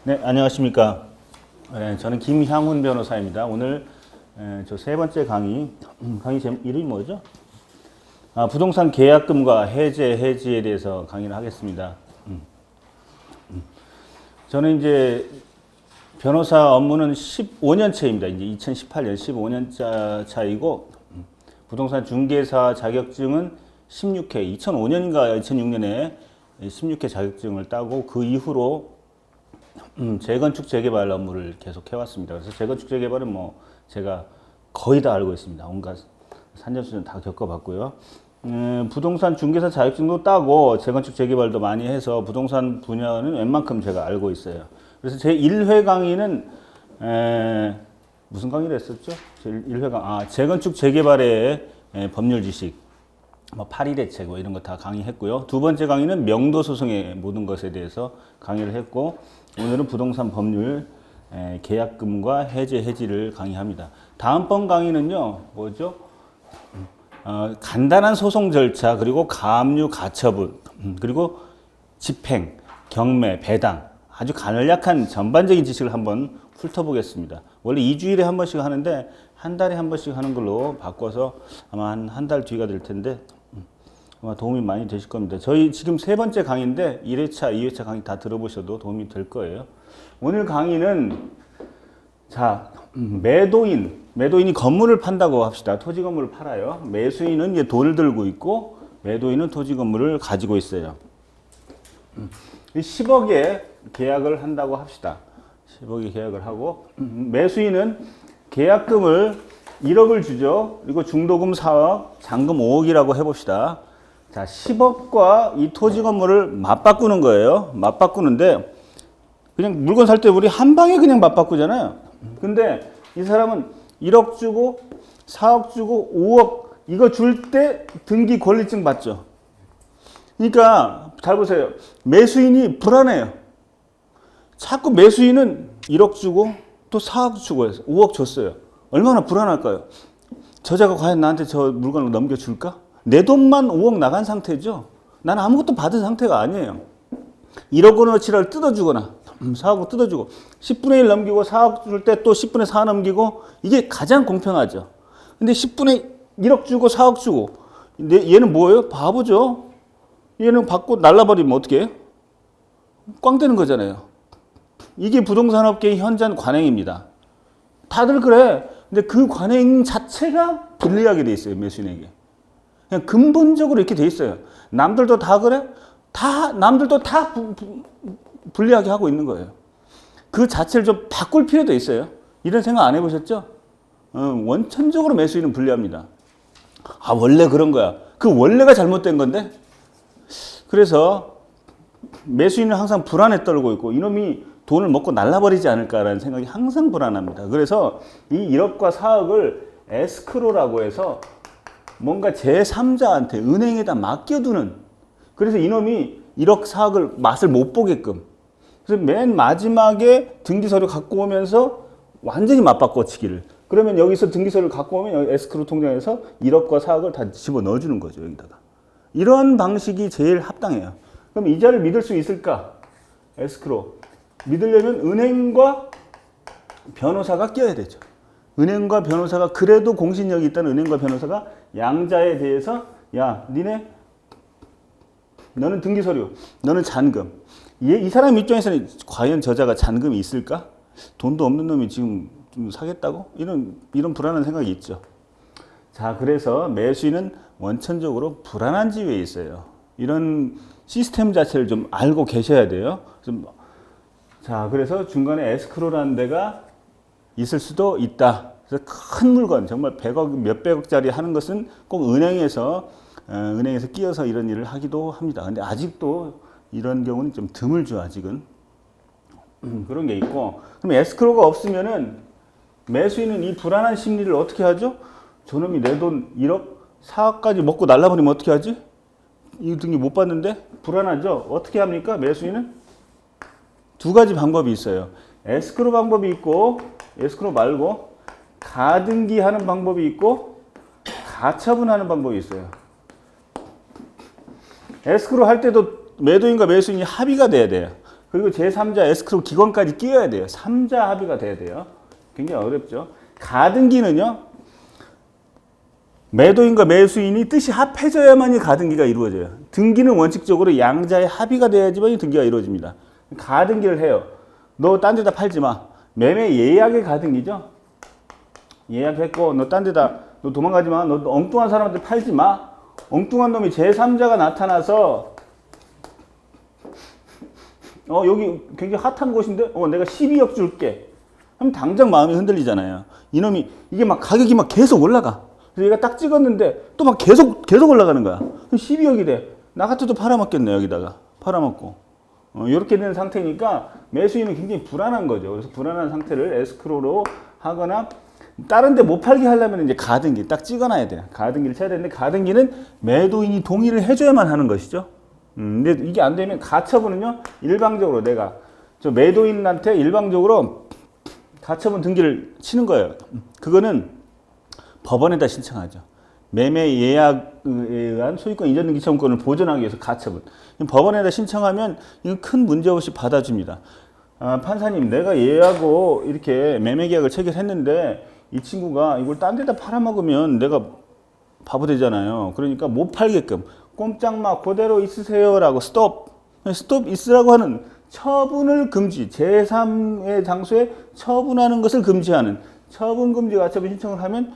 네, 안녕하십니까. 저는 김향훈 변호사입니다. 오늘 저 세 번째 강의 이름이 뭐죠? 부동산 계약금과 해지에 대해서 강의를 하겠습니다. 저는 이제 변호사 업무는 15년 차입니다. 이제 2018년 15년 차이고 부동산 중개사 자격증은 16회, 2005년인가 2006년에 16회 자격증을 따고 그 이후로 재건축 재개발 업무를 계속 해왔습니다. 그래서 재건축 재개발은 뭐 제가 거의 다 알고 있습니다. 온갖 산전수전 다 겪어봤고요. 부동산 중개사 자격증도 따고 재건축 재개발도 많이 해서 부동산 분야는 웬만큼 제가 알고 있어요. 그래서 제 1회 강의는 무슨 강의를 했었죠? 제 1회 재건축 재개발의 법률 지식, 뭐 파리대책 뭐 이런 거 다 강의했고요. 두 번째 강의는 명도 소송의 모든 것에 대해서 강의를 했고, 오늘은 부동산 법률 계약금과 해지를 강의합니다. 다음번 강의는요, 뭐죠? 간단한 소송 절차, 그리고 가압류 가처분, 그리고 집행, 경매, 배당, 아주 간략한 전반적인 지식을 한번 훑어보겠습니다. 원래 2주일에 한 번씩 하는데 한 달에 한 번씩 하는 걸로 바꿔서 아마 한 달 뒤가 될 텐데 아마 도움이 많이 되실 겁니다. 저희 지금 세 번째 강의인데 1회차, 2회차 강의 다 들어보셔도 도움이 될 거예요. 오늘 강의는 매도인이 건물을 판다고 합시다. 토지 건물을 팔아요. 매수인은 이제 돈을 들고 있고 매도인은 토지 건물을 가지고 있어요. 10억에 계약을 한다고 합시다. 10억에 계약을 하고 매수인은 계약금을 1억을 주죠. 그리고 중도금 4억, 잔금 5억이라고 해봅시다. 자, 10억과 이 토지 건물을 맞바꾸는 거예요. 맞바꾸는데 그냥 물건 살 때 우리 한 방에 그냥 맞바꾸잖아요. 근데 이 사람은 1억 주고 4억 주고 5억 이거 줄 때 등기 권리증 받죠. 그러니까 잘 보세요. 매수인이 불안해요. 자꾸 매수인은 1억 주고 또 4억 주고 해서 5억 줬어요. 얼마나 불안할까요? 저자가 과연 나한테 저 물건을 넘겨줄까? 내 돈만 5억 나간 상태죠. 나는 아무것도 받은 상태가 아니에요. 1억 원어치를 뜯어주거나 4억 뜯어주고 10분의 1 넘기고 4억 줄 때 또 10분의 4 넘기고 이게 가장 공평하죠. 근데 10분의 1억 주고 4억 주고 얘는 뭐예요? 바보죠. 얘는 받고 날라버리면 어떻게 해요? 꽝 되는 거잖아요. 이게 부동산업계의 현장 관행입니다. 다들 그래. 근데 그 관행 자체가 불리하게 돼 있어요. 매수인에게. 그냥 근본적으로 이렇게 돼 있어요. 남들도 다 그래? 남들도 다 불리하게 하고 있는 거예요. 그 자체를 좀 바꿀 필요도 있어요. 이런 생각 안 해보셨죠? 원천적으로 매수인은 불리합니다. 원래 그런 거야. 그 원래가 잘못된 건데? 그래서 매수인은 항상 불안에 떨고 있고 이놈이 돈을 먹고 날라버리지 않을까라는 생각이 항상 불안합니다. 그래서 이 1억과 4억을 에스크로라고 해서 뭔가 제3자한테 은행에다 맡겨두는, 그래서 이놈이 1억 4억을 맛을 못 보게끔, 그래서 맨 마지막에 등기서류 갖고 오면서 완전히 맞바꿔치기를, 그러면 여기서 등기서류를 갖고 오면 여기 에스크로 통장에서 1억과 4억을 다 집어넣어주는 거죠. 여기다가. 이런 방식이 제일 합당해요. 그럼 이자를 믿을 수 있을까? 에스크로 믿으려면 은행과 변호사가 껴야 되죠. 은행과 변호사가, 그래도 공신력이 있다는 은행과 변호사가 양자에 대해서 야, 너는 등기서류, 너는 잔금. 이 사람 입장에서는 과연 저자가 잔금이 있을까? 돈도 없는 놈이 지금 좀 사겠다고? 이런 불안한 생각이 있죠. 자, 그래서 매수인은 원천적으로 불안한 지위에 있어요. 이런 시스템 자체를 좀 알고 계셔야 돼요. 그래서 중간에 에스크로라는 데가 있을 수도 있다. 그래서 큰 물건, 정말 100억, 몇백억짜리 하는 것은 꼭 은행에서 끼어서 이런 일을 하기도 합니다. 근데 아직도 이런 경우는 좀 드물죠, 아직은. 그런 게 있고. 그럼 에스크로가 없으면은 매수인은 이 불안한 심리를 어떻게 하죠? 저놈이 내 돈 1억, 4억까지 먹고 날라버리면 어떻게 하지? 이 등기 못 받는데? 불안하죠? 어떻게 합니까? 매수인은? 두 가지 방법이 있어요. 에스크로 방법이 있고, 에스크로 말고, 가등기하는 방법이 있고, 가처분하는 방법이 있어요. 에스크로 할 때도 매도인과 매수인이 합의가 돼야 돼요. 그리고 제3자 에스크로 기관까지 끼워야 돼요. 3자 합의가 돼야 돼요. 굉장히 어렵죠. 가등기는요. 매도인과 매수인이 뜻이 합해져야만이 가등기가 이루어져요. 등기는 원칙적으로 양자의 합의가 돼야지만 등기가 이루어집니다. 가등기를 해요. 너 딴 데다 팔지 마. 매매 예약의 가등기죠. 예약했고 너 딴 데다 너 도망가지 마. 너 엉뚱한 사람한테 팔지 마. 엉뚱한 놈이 제3자가 나타나서 여기 굉장히 핫한 곳인데 내가 12억 줄게. 그럼 당장 마음이 흔들리잖아요. 이놈이 이게 막 가격이 막 계속 올라가. 그래서 얘가 딱 찍었는데 또 막 계속 올라가는 거야. 그럼 12억이 돼. 나 같아도 팔아먹겠네 여기다가. 팔아먹고. 이렇게 되는 상태니까 매수인은 굉장히 불안한 거죠. 그래서 불안한 상태를 에스크로로 하거나 다른 데 못 팔게 하려면 이제 가등기 딱 찍어놔야 돼요. 가등기를 쳐야 되는데 가등기는 매도인이 동의를 해줘야만 하는 것이죠. 근데 이게 안 되면 가처분은요, 일방적으로 내가 저 매도인한테 일방적으로 가처분 등기를 치는 거예요. 그거는 법원에다 신청하죠. 매매 예약에 의한 소유권 이전 등기 청구권을 보존하기 위해서 가처분. 법원에다 신청하면 이건 큰 문제 없이 받아줍니다. 판사님, 내가 얘하고 이렇게 매매 계약을 체결했는데 이 친구가 이걸 딴 데다 팔아먹으면 내가 바보 되잖아요. 그러니까 못 팔게끔 꼼짝마 그대로 있으세요라고 스톱 있으라고 하는 처분을 금지, 제3의 장소에 처분하는 것을 금지하는 처분 금지 가처분 신청을 하면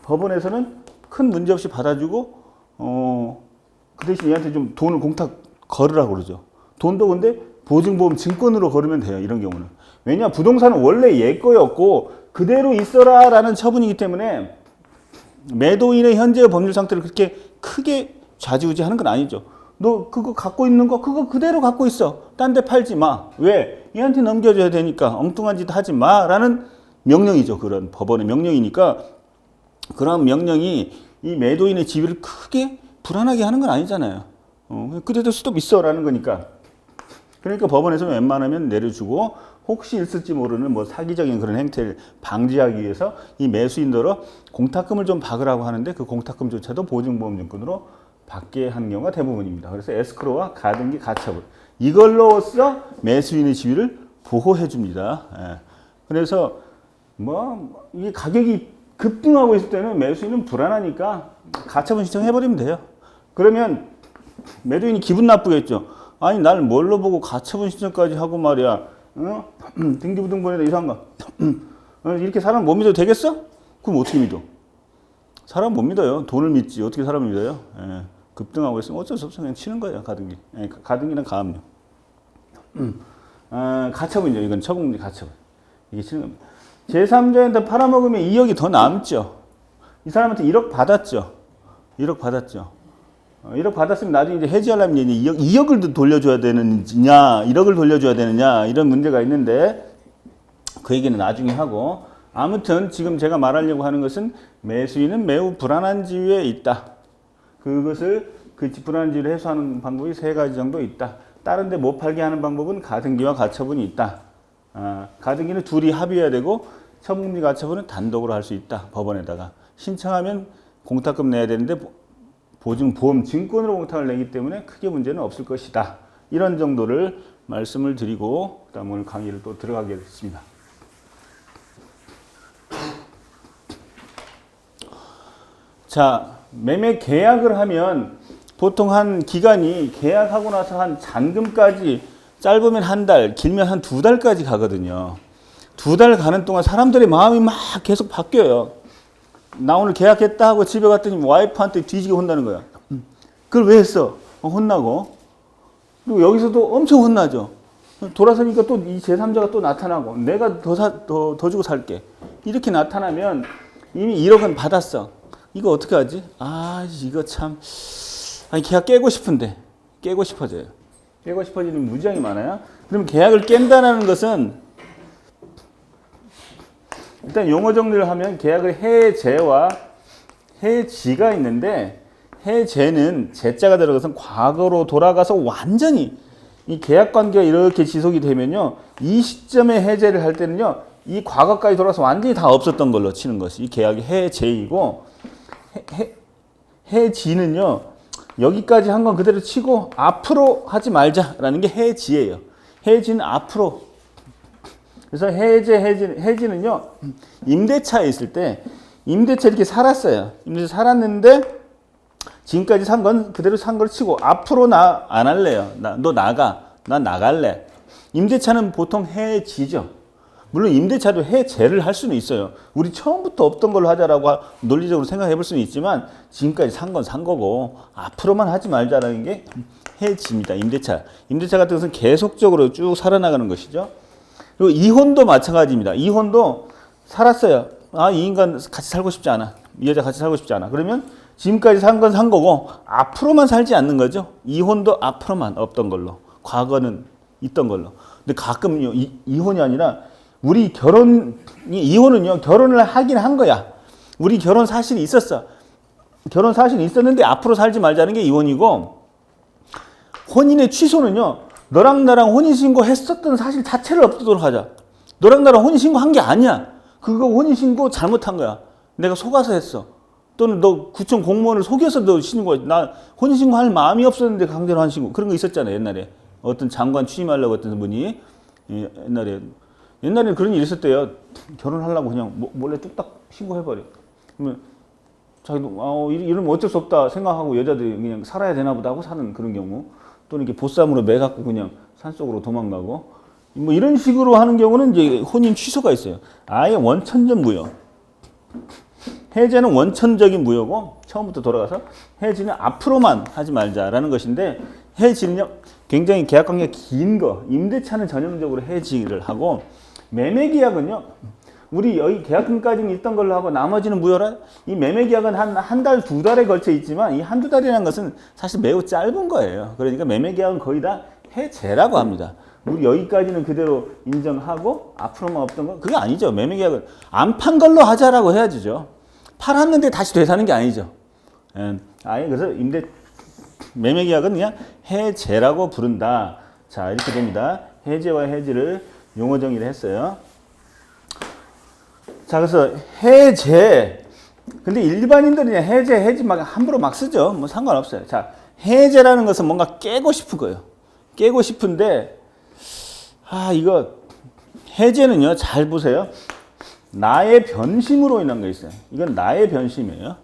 법원에서는 큰 문제 없이 받아주고 그 대신 얘한테 좀 돈을 공탁 걸으라고 그러죠. 돈도 근데 보증보험 증권으로 걸으면 돼요. 이런 경우는. 왜냐, 부동산은 원래 얘 거였고 그대로 있어라 라는 처분이기 때문에 매도인의 현재의 법률 상태를 그렇게 크게 좌지우지 하는 건 아니죠. 너 그거 갖고 있는 거 그거 그대로 갖고 있어. 딴 데 팔지 마. 왜? 얘한테 넘겨줘야 되니까 엉뚱한 짓 하지 마 라는 명령이죠. 그런 법원의 명령이니까 그런 명령이 이 매도인의 지위를 크게 불안하게 하는 건 아니잖아요. 그래도 스톱 있어 라는 거니까. 그러니까 법원에서 웬만하면 내려주고 혹시 있을지 모르는 뭐 사기적인 그런 행태를 방지하기 위해서 이 매수인들로 공탁금을 좀 박으라고 하는데 그 공탁금조차도 보증보험증권으로 받게 하는 경우가 대부분입니다. 그래서 에스크로와 가등기 가처분 이걸로써 매수인의 지위를 보호해 줍니다. 예. 그래서 뭐 이 가격이 급등하고 있을 때는 매수인은 불안하니까 가처분 신청해버리면 돼요. 그러면 매도인이 기분 나쁘겠죠. 아니 날 뭘로 보고 가처분 신청까지 하고 말이야. 등기부등본에다 이상한 거 이렇게 사람 못 믿어도 되겠어? 그럼 어떻게 믿어? 사람 못 믿어요. 돈을 믿지 어떻게 사람을 믿어요? 예. 급등하고 있으면 어쩔 수 없어 그냥 치는 거예요. 가등기. 예. 가등기는 가압류. 가처분이죠. 이건 처분금지 가처분. 이게 치는 겁니다. 제3자한테 팔아먹으면 2억이 더 남죠. 이 사람한테 1억 받았죠. 1억 받았죠. 1억 받았으면 나중에 이제 해지하려면 이제 2억을 돌려줘야 되느냐, 1억을 돌려줘야 되느냐, 이런 문제가 있는데, 그 얘기는 나중에 하고, 아무튼 지금 제가 말하려고 하는 것은 매수인은 매우 불안한 지위에 있다. 그것을, 그 불안한 지위를 해소하는 방법이 3가지 정도 있다. 다른 데 못 팔게 하는 방법은 가등기와 가처분이 있다. 가등기는 둘이 합의해야 되고, 처분금지 가처분은 단독으로 할 수 있다. 법원에다가. 신청하면 공탁금 내야 되는데, 보증보험 증권으로 공탁을 내기 때문에 크게 문제는 없을 것이다. 이런 정도를 말씀을 드리고 그다음 오늘 강의를 또 들어가겠습니다. 자, 매매 계약을 하면 보통 한 기간이 계약하고 나서 한 잔금까지 짧으면 한 달, 길면 한 2달까지 가거든요. 2달 가는 동안 사람들의 마음이 막 계속 바뀌어요. 나 오늘 계약했다 하고 집에 갔더니 와이프한테 뒤지게 혼나는 거야. 그걸 왜 했어? 혼나고. 그리고 여기서도 엄청 혼나죠. 돌아서니까 또 이 제3자가 또 나타나고 내가 더 주고 살게. 이렇게 나타나면 이미 1억은 받았어. 이거 어떻게 하지? 이거 참. 계약 깨고 싶은데. 깨고 싶어져요. 깨고 싶어지는 무지하게 많아요. 그럼 계약을 깬다는 것은 일단 용어 정리를 하면 계약을 해제와 해지가 있는데 해제는 제자가 들어가서 과거로 돌아가서 완전히 이 계약 관계가 이렇게 지속이 되면요. 이 시점에 해제를 할 때는요. 이 과거까지 돌아가서 완전히 다 없었던 걸로 치는 것이 이 계약이 해제이고 해지는요. 여기까지 한 건 그대로 치고 앞으로 하지 말자라는 게 해지예요. 해지는 앞으로. 그래서 해지는요, 임대차에 있을 때, 임대차 이렇게 살았어요. 임대차 살았는데, 지금까지 산 건 그대로 산 걸 치고, 앞으로 나 안 할래요. 너 나가. 난 나갈래. 임대차는 보통 해지죠. 물론 임대차도 해제를 할 수는 있어요. 우리 처음부터 없던 걸로 하자라고 논리적으로 생각해 볼 수는 있지만, 지금까지 산 건 산 거고, 앞으로만 하지 말자라는 게 해지입니다. 임대차. 임대차 같은 것은 계속적으로 쭉 살아나가는 것이죠. 그리고 이혼도 마찬가지입니다. 이혼도 살았어요. 이 인간 같이 살고 싶지 않아. 이 여자 같이 살고 싶지 않아. 그러면 지금까지 산 건 산 거고 앞으로만 살지 않는 거죠. 이혼도 앞으로만 없던 걸로. 과거는 있던 걸로. 근데 가끔 이혼이 아니라 우리 이혼은요. 결혼을 하긴 한 거야. 우리 결혼 사실이 있었어. 결혼 사실이 있었는데 앞으로 살지 말자는 게 이혼이고, 혼인의 취소는요. 너랑 나랑 혼인신고 했었던 사실 자체를 없애도록 하자. 너랑 나랑 혼인신고 한 게 아니야. 그거 혼인신고 잘못한 거야. 내가 속아서 했어. 또는 너 구청 공무원을 속여서 너 신고, 나 혼인신고 할 마음이 없었는데 강제로 한 신고. 그런 거 있었잖아요, 옛날에. 어떤 장관 취임하려고 했던 분이, 옛날에는 그런 일이 있었대요. 결혼하려고 그냥 몰래 뚝딱 신고해버려. 그러면 자기도, 이러면 어쩔 수 없다 생각하고 여자들이 그냥 살아야 되나 보다 하고 사는 그런 경우. 또는 이렇게 보쌈으로 매갖고 그냥 산속으로 도망가고, 뭐 이런 식으로 하는 경우는 이제 혼인 취소가 있어요. 아예 원천적 무효. 해제는 원천적인 무효고, 처음부터 돌아가서 해지는 앞으로만 하지 말자라는 것인데, 해지는요, 굉장히 계약관계가 긴 거, 임대차는 전형적으로 해지를 하고, 매매계약은요, 우리 여기 계약금까지는 있던 걸로 하고 나머지는 무효라. 이 매매계약은 한 달, 두 달에 걸쳐 있지만 이 한두 달이라는 것은 사실 매우 짧은 거예요. 그러니까 매매계약은 거의 다 해제라고 합니다. 우리 여기까지는 그대로 인정하고 앞으로만 없던 거 그게 아니죠. 매매계약은 안 판 걸로 하자라고 해야지죠. 팔았는데 다시 되사는 게 아니죠. 아예 그래서 매매계약은 그냥 해제라고 부른다. 자, 이렇게 됩니다. 해제와 해지를 용어 정의를 했어요. 자, 그래서 해제. 근데 일반인들이 해지 막 함부로 막 쓰죠. 뭐 상관없어요. 자, 해제라는 것은 뭔가 깨고 싶은 거예요. 깨고 싶은데, 이거, 해제는요, 잘 보세요. 나의 변심으로 인한 거 있어요. 이건 나의 변심이에요.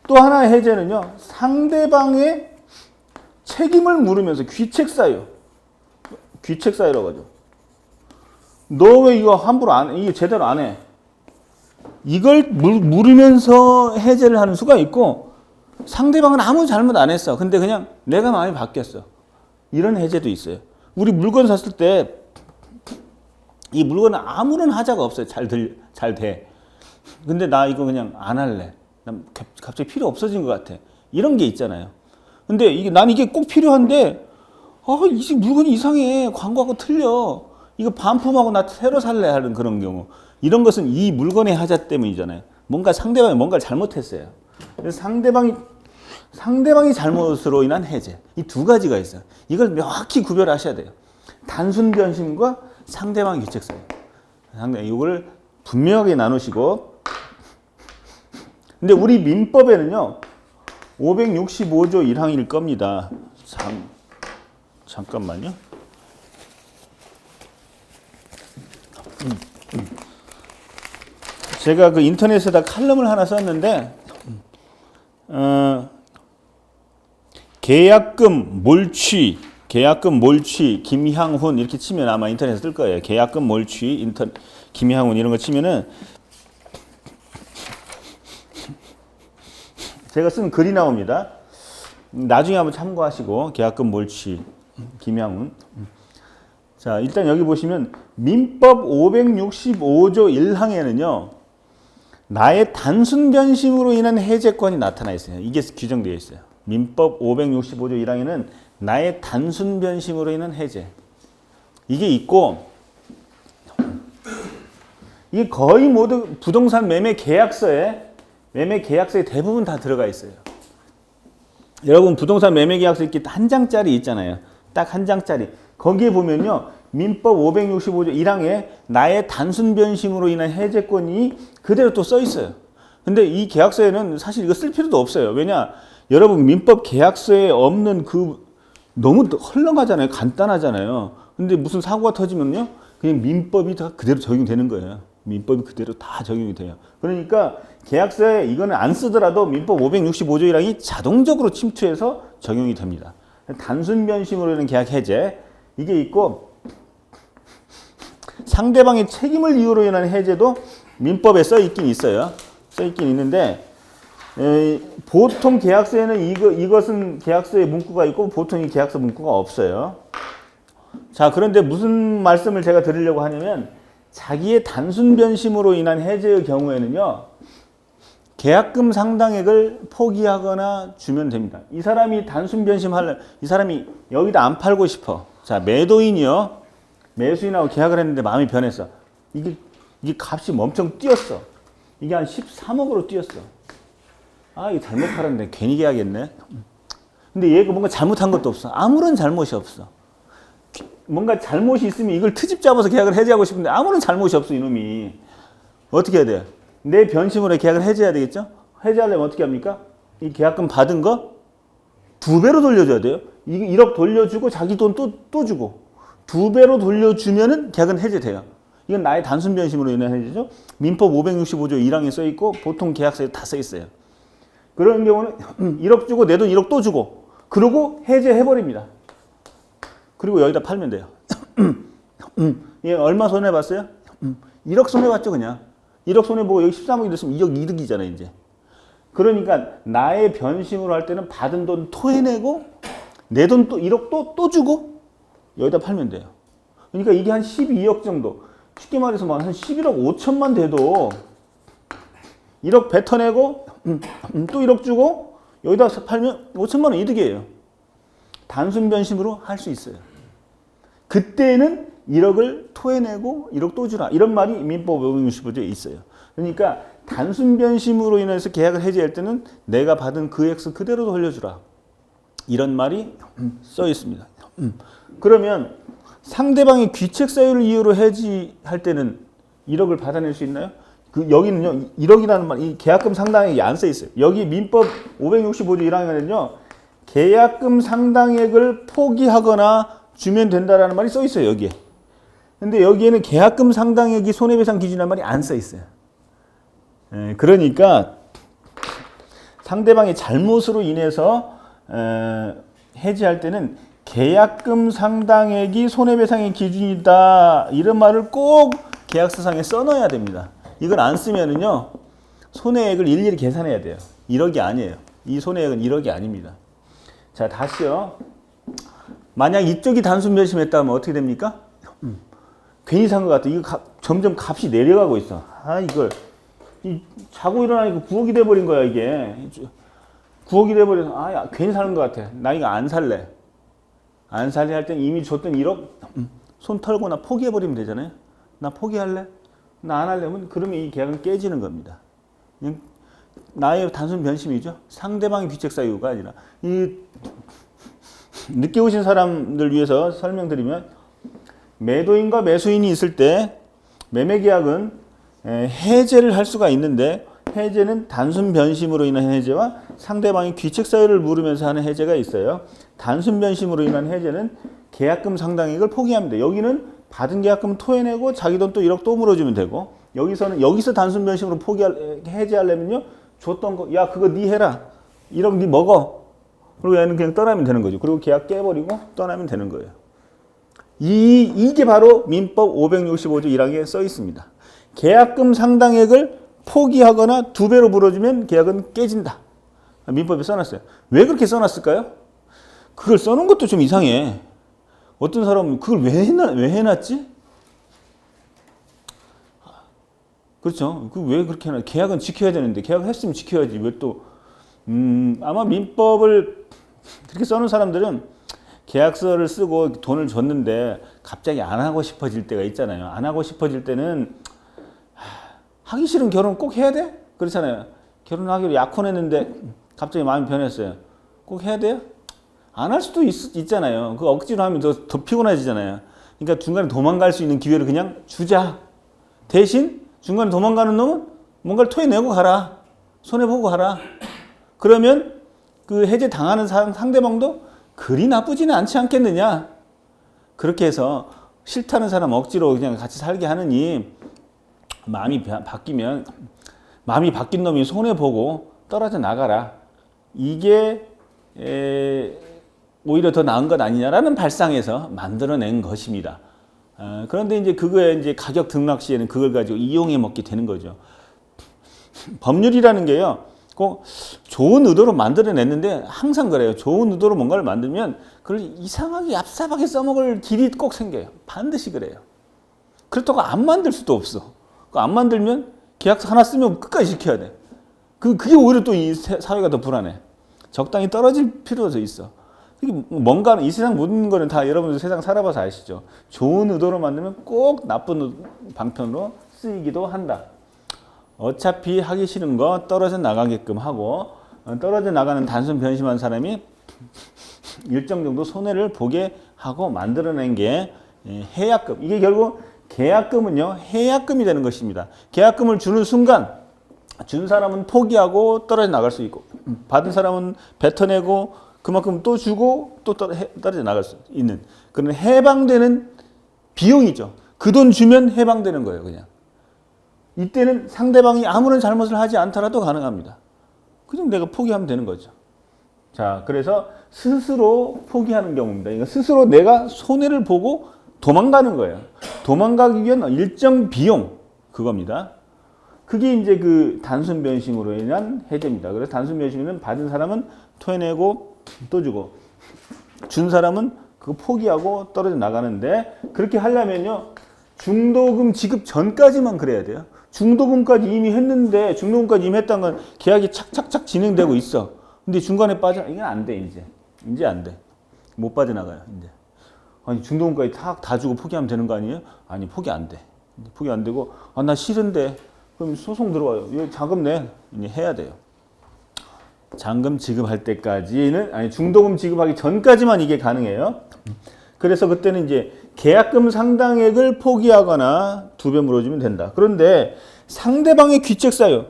또 하나의 해제는요, 상대방의 책임을 물으면서 귀책 사유. 귀책 사유라고 하죠. 너 왜 이거 함부로 이게 제대로 안 해? 이걸 물으면서 해제를 하는 수가 있고, 상대방은 아무 잘못 안 했어. 근데 그냥 내가 마음이 바뀌었어. 이런 해제도 있어요. 우리 물건 샀을 때 이 물건은 아무런 하자가 없어요. 잘 돼. 근데 나 이거 그냥 안 할래. 난 갑자기 필요 없어진 것 같아. 이런 게 있잖아요. 근데 난 이게 꼭 필요한데, 이 물건이 이상해. 광고하고 틀려. 이거 반품하고 나 새로 살래 하는 그런 경우. 이런 것은 이 물건의 하자 때문이잖아요. 상대방이 뭔가를 잘못했어요. 그래서 상대방이 잘못으로 인한 해제. 이 두 가지가 있어요. 이걸 명확히 구별하셔야 돼요. 단순 변심과 상대방 귀책 사유. 이걸 분명하게 나누시고. 근데 우리 민법에는요, 565조 1항일 겁니다. 잠깐만요. 제가 그 인터넷에다 칼럼을 하나 썼는데, 계약금 몰취 김향훈 이렇게 치면 아마 인터넷에 뜰 거예요. 계약금 몰취 김향훈 이런 거 치면은 제가 쓴 글이 나옵니다. 나중에 한번 참고하시고. 계약금 몰취 김향훈. 자, 일단 여기 보시면 민법 565조 1항에는요. 나의 단순 변심으로 인한 해제권이 나타나 있어요. 이게 규정되어 있어요. 민법 565조 1항에는 나의 단순 변심으로 인한 해제. 이게 있고, 이게 거의 모두 부동산 매매 계약서에 대부분 다 들어가 있어요. 여러분 부동산 매매 계약서 이렇게 한 장짜리 있잖아요. 딱 한 장짜리. 거기에 보면요. 민법 565조 1항에 나의 단순 변심으로 인한 해제권이 그대로 또 써 있어요. 근데 이 계약서에는 사실 이거 쓸 필요도 없어요. 왜냐? 여러분 민법 계약서에 없는 너무 헐렁하잖아요. 간단하잖아요. 근데 무슨 사고가 터지면요, 그냥 민법이 다 그대로 적용되는 거예요. 민법이 그대로 다 적용이 돼요. 그러니까 계약서에 이거는 안 쓰더라도 민법 565조 1항이 자동적으로 침투해서 적용이 됩니다. 단순 변심으로 인한 계약 해제, 이게 있고, 상대방의 책임을 이유로 인한 해제도 민법에 써 있긴 있어요. 써 있긴 있는데, 보통 계약서에는 이것은 계약서에 문구가 있고 보통 이 계약서 문구가 없어요. 자, 그런데 무슨 말씀을 제가 드리려고 하냐면, 자기의 단순 변심으로 인한 해제의 경우에는요, 계약금 상당액을 포기하거나 주면 됩니다. 이 사람이 단순 변심하려, 이 사람이 여기다 안 팔고 싶어. 자, 매도인이요, 매수인하고 계약을 했는데 마음이 변했어. 이게 값이 엄청 뛰었어. 이게 한 13억으로 뛰었어. 아, 이거 잘못 팔았는데 괜히 계약했네. 근데 얘가 뭔가 잘못한 것도 없어. 아무런 잘못이 없어. 뭔가 잘못이 있으면 이걸 트집 잡아서 계약을 해지하고 싶은데 아무런 잘못이 없어, 이놈이. 어떻게 해야 돼요? 내 변심으로 계약을 해지해야 되겠죠? 해지하려면 어떻게 합니까? 이 계약금 받은 거 2배로 돌려줘야 돼요. 1억 돌려주고 자기 돈 또 주고 2배로 돌려주면은 계약은 해제돼요. 이건 나의 단순 변심으로 인한 해제죠. 민법 565조 1항에 써 있고 보통 계약서에 다 써 있어요. 그런 경우는 1억 주고 내 돈 1억 또 주고 그러고 해제해버립니다. 그리고 여기다 팔면 돼요. 얘 얼마 손해봤어요? 1억 손해봤죠, 그냥. 1억 손해보고 여기 13억이 됐으면 2억 이득이잖아요, 이제. 그러니까 나의 변심으로 할 때는 받은 돈 토해내고 내 돈 또 1억 또 주고 여기다 팔면 돼요. 그러니까 이게 한 12억 정도. 쉽게 말해서 한 11억 5천만 돼도 1억 뱉어내고 또 1억 주고 여기다 팔면 5천만 원 이득이에요. 단순 변심으로 할 수 있어요. 그때는 1억을 토해내고 1억 또 주라. 이런 말이 민법 565조에 있어요. 그러니까 단순 변심으로 인해서 계약을 해지할 때는 내가 받은 그 액수 그대로 돌려주라. 이런 말이 써 있습니다. 그러면 상대방이 귀책 사유를 이유로 해지할 때는 1억을 받아낼 수 있나요? 여기는요, 1억이라는 말, 이 계약금 상당액이 안 써 있어요. 여기 민법 565조 1항에는요, 계약금 상당액을 포기하거나 주면 된다라는 말이 써 있어요, 여기에. 근데 여기에는 계약금 상당액이 손해배상 기준이라는 말이 안 써 있어요. 그러니까 상대방의 잘못으로 인해서 해지할 때는 계약금 상당액이 손해배상의 기준이다, 이런 말을 꼭 계약서상에 써놔야 됩니다. 이걸 안 쓰면은요, 손해액을 일일이 계산해야 돼요. 1억이 아니에요. 이 손해액은 1억이 아닙니다. 자, 다시요. 만약 이쪽이 단순 변심했다면 어떻게 됩니까? 괜히 산 것 같아. 이거 점점 값이 내려가고 있어. 아, 이걸 자고 일어나니까 9억이 돼버린 거야, 이게. 9억이 돼버려서 야, 괜히 사는 것 같아. 나 이거 안 살래. 안 살래 할 땐 이미 줬던 1억 손 털고 나 포기해버리면 되잖아요. 나 포기할래? 나 안 할래면 그러면 이 계약은 깨지는 겁니다. 나의 단순 변심이죠. 상대방의 귀책 사유가 아니라. 늦게 오신 사람들 위해서 설명드리면, 매도인과 매수인이 있을 때 매매 계약은 해제를 할 수가 있는데, 해제는 단순 변심으로 인한 해제와 상대방이 귀책 사유를 물으면서 하는 해제가 있어요. 단순 변심으로 인한 해제는 계약금 상당액을 포기합니다. 여기는 받은 계약금 토해내고 자기 돈 또 1억 또 물어주면 되고, 여기서 단순 변심으로 해제하려면요, 줬던 거, 야, 그거 네 해라. 1억 네 먹어. 그리고 얘는 그냥 떠나면 되는 거죠. 그리고 계약 깨버리고 떠나면 되는 거예요. 이게 바로 민법 565조 1항에 써 있습니다. 계약금 상당액을 포기하거나 2배로 물어주면 계약은 깨진다. 민법에 써놨어요. 왜 그렇게 써놨을까요? 그걸 써놓은 것도 좀 이상해. 어떤 사람은 그걸 왜 해놨지? 그렇죠. 왜 그렇게 해놨? 계약은 지켜야 되는데, 계약을 했으면 지켜야지. 왜 또, 아마 민법을 그렇게 써놓은 사람들은 계약서를 쓰고 돈을 줬는데 갑자기 안 하고 싶어질 때가 있잖아요. 안 하고 싶어질 때는 하기 싫은 결혼 꼭 해야 돼? 그렇잖아요. 결혼하기로 약혼했는데 갑자기 마음이 변했어요. 꼭 해야 돼요? 안 할 수도 있잖아요. 그 억지로 하면 더 피곤해지잖아요. 그러니까 중간에 도망갈 수 있는 기회를 그냥 주자. 대신 중간에 도망가는 놈은 뭔가를 토해내고 가라. 손해보고 가라. 그러면 그 해제 당하는 상대방도 그리 나쁘지는 않지 않겠느냐. 그렇게 해서 싫다는 사람 억지로 그냥 같이 살게 하느니 마음이 바뀐 놈이 손해보고 떨어져 나가라. 이게 오히려 더 나은 것 아니냐라는 발상에서 만들어낸 것입니다. 그런데 이제 그거에 이제 가격 등락 시에는 그걸 가지고 이용해 먹게 되는 거죠. 법률이라는 게요, 꼭 좋은 의도로 만들어냈는데 항상 그래요. 좋은 의도로 뭔가를 만들면 그걸 이상하게 얍삽하게 써먹을 길이 꼭 생겨요. 반드시 그래요. 그렇다고 안 만들 수도 없어. 안 만들면 계약서 하나 쓰면 끝까지 지켜야 돼. 그게 오히려 또 이 사회가 더 불안해. 적당히 떨어질 필요도 있어. 뭔가 이 세상 모든 거는 다 여러분들 세상 살아봐서 아시죠? 좋은 의도로 만들면 꼭 나쁜 방편으로 쓰이기도 한다. 어차피 하기 싫은 거 떨어져 나가게끔 하고, 떨어져 나가는 단순 변심한 사람이 일정 정도 손해를 보게 하고 만들어낸 게 해약금. 이게 결국 계약금은요, 해약금이 되는 것입니다. 계약금을 주는 순간 준 사람은 포기하고 떨어져 나갈 수 있고, 받은 사람은 뱉어내고 그만큼 또 주고 또 떨어져 나갈 수 있는 그런 해방되는 비용이죠. 그 돈 주면 해방되는 거예요, 그냥. 이때는 상대방이 아무런 잘못을 하지 않더라도 가능합니다. 그냥 내가 포기하면 되는 거죠. 자, 그래서 스스로 포기하는 경우입니다. 이거 스스로 내가 손해를 보고 도망가는 거예요. 도망가기 위한 일정 비용, 그겁니다. 그게 이제 그 단순 변심으로 인한 해제입니다. 그래서 단순 변심은 받은 사람은 토해내고 또 주고, 준 사람은 그거 포기하고 떨어져 나가는데, 그렇게 하려면요, 중도금 지급 전까지만 그래야 돼요. 중도금까지 이미 했는데, 중도금까지 이미 했다는 건 계약이 착착착 진행되고 있어. 근데 중간에 빠져, 이건 안 돼, 이제 안 돼. 못 빠져나가요, 이제. 아니, 중도금까지 다 주고 포기하면 되는 거 아니에요? 아니, 포기 안 돼. 포기 안 되고, 나 싫은데. 그럼 소송 들어와요. 이거 자금 내. 이제 해야 돼요. 잔금 지급할 때까지는, 아니, 중도금 지급하기 전까지만 이게 가능해요. 그래서 그때는 이제 계약금 상당액을 포기하거나 2배 물어주면 된다. 그런데 상대방의 귀책 사유,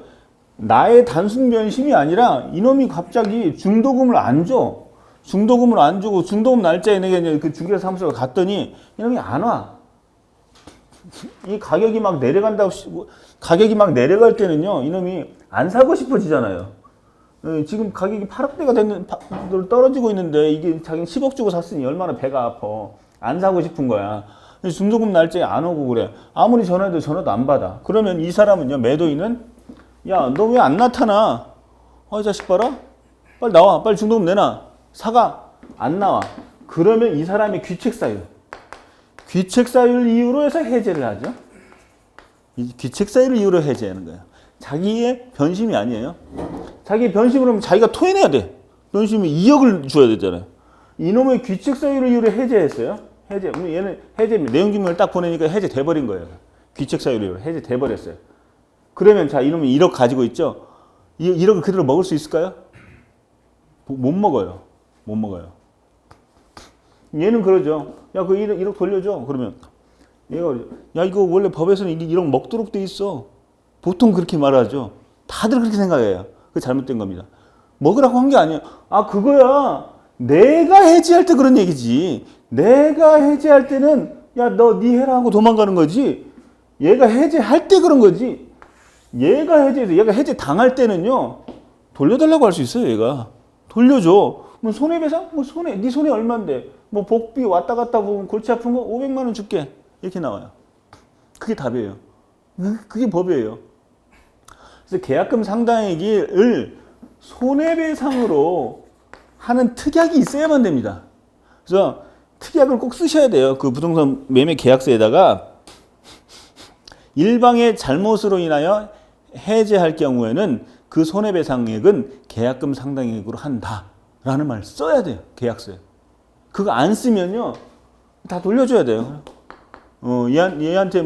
나의 단순 변심이 아니라 이놈이 갑자기 중도금을 안 줘. 중도금을 안 주고 중도금 날짜에 내가 그 중개사 사무소에 갔더니 이놈이 안 와. 이 가격이 막 내려갈 때는요, 이놈이 안 사고 싶어지잖아요. 지금 가격이 8억대가 떨어지고 있는데 이게 자기는 10억 주고 샀으니 얼마나 배가 아파. 안 사고 싶은 거야. 중도금 날짜에 안 오고 그래. 아무리 전화해도 전화도 안 받아. 그러면 이 사람은요, 매도인은, 야, 너 왜 안 나타나? 이 자식 봐라. 빨리 나와. 빨리 중도금 내놔. 사가. 안 나와. 그러면 이 사람의 귀책 사유를 이유로 해서 해제를 하죠. 이 귀책 사유를 이유로 해제하는 거예요. 자기의 변심이 아니에요. 자기의 변심을 하면 자기가 토해내야 돼. 변심이 2억을 줘야 되잖아요. 이놈의 귀책 사유를 이유로 해제했어요. 해제. 얘는 해제 내용 증명을 딱 보내니까 해제돼 버린 거예요. 귀책 사유를 이유로 해제돼 버렸어요. 그러면 자, 이놈이 1억 가지고 있죠. 1억을 그대로 먹을 수 있을까요? 못 먹어요. 못 먹어요. 얘는 그러죠. 야, 그 1억 돌려줘. 그러면 얘가, 야, 이거 원래 법에서는 1억 먹도록 돼 있어. 보통 그렇게 말하죠. 다들 그렇게 생각해요. 그게 잘못된 겁니다. 먹으라고 한 게 아니에요. 그거야. 내가 해지할 때 그런 얘기지. 내가 해지할 때는, 야, 너 네 해라 하고 도망가는 거지. 얘가 해지할 때 그런 거지. 얘가 해제 당할 때는요, 돌려달라고 할 수 있어요, 얘가. 돌려줘. 뭐 손해배상? 네 손해 얼만데. 뭐 복비 왔다 갔다 보면 골치 아픈 거 500만 원 줄게. 이렇게 나와요. 그게 답이에요. 그게 법이에요. 그래서 계약금 상당액을 손해배상으로 하는 특약이 있어야만 됩니다. 그래서 특약을 꼭 쓰셔야 돼요. 그 부동산 매매 계약서에다가 일방의 잘못으로 인하여 해제할 경우에는 그 손해배상액은 계약금 상당액으로 한다라는 말을 써야 돼요. 계약서에. 그거 안 쓰면요, 다 돌려줘야 돼요. 얘한테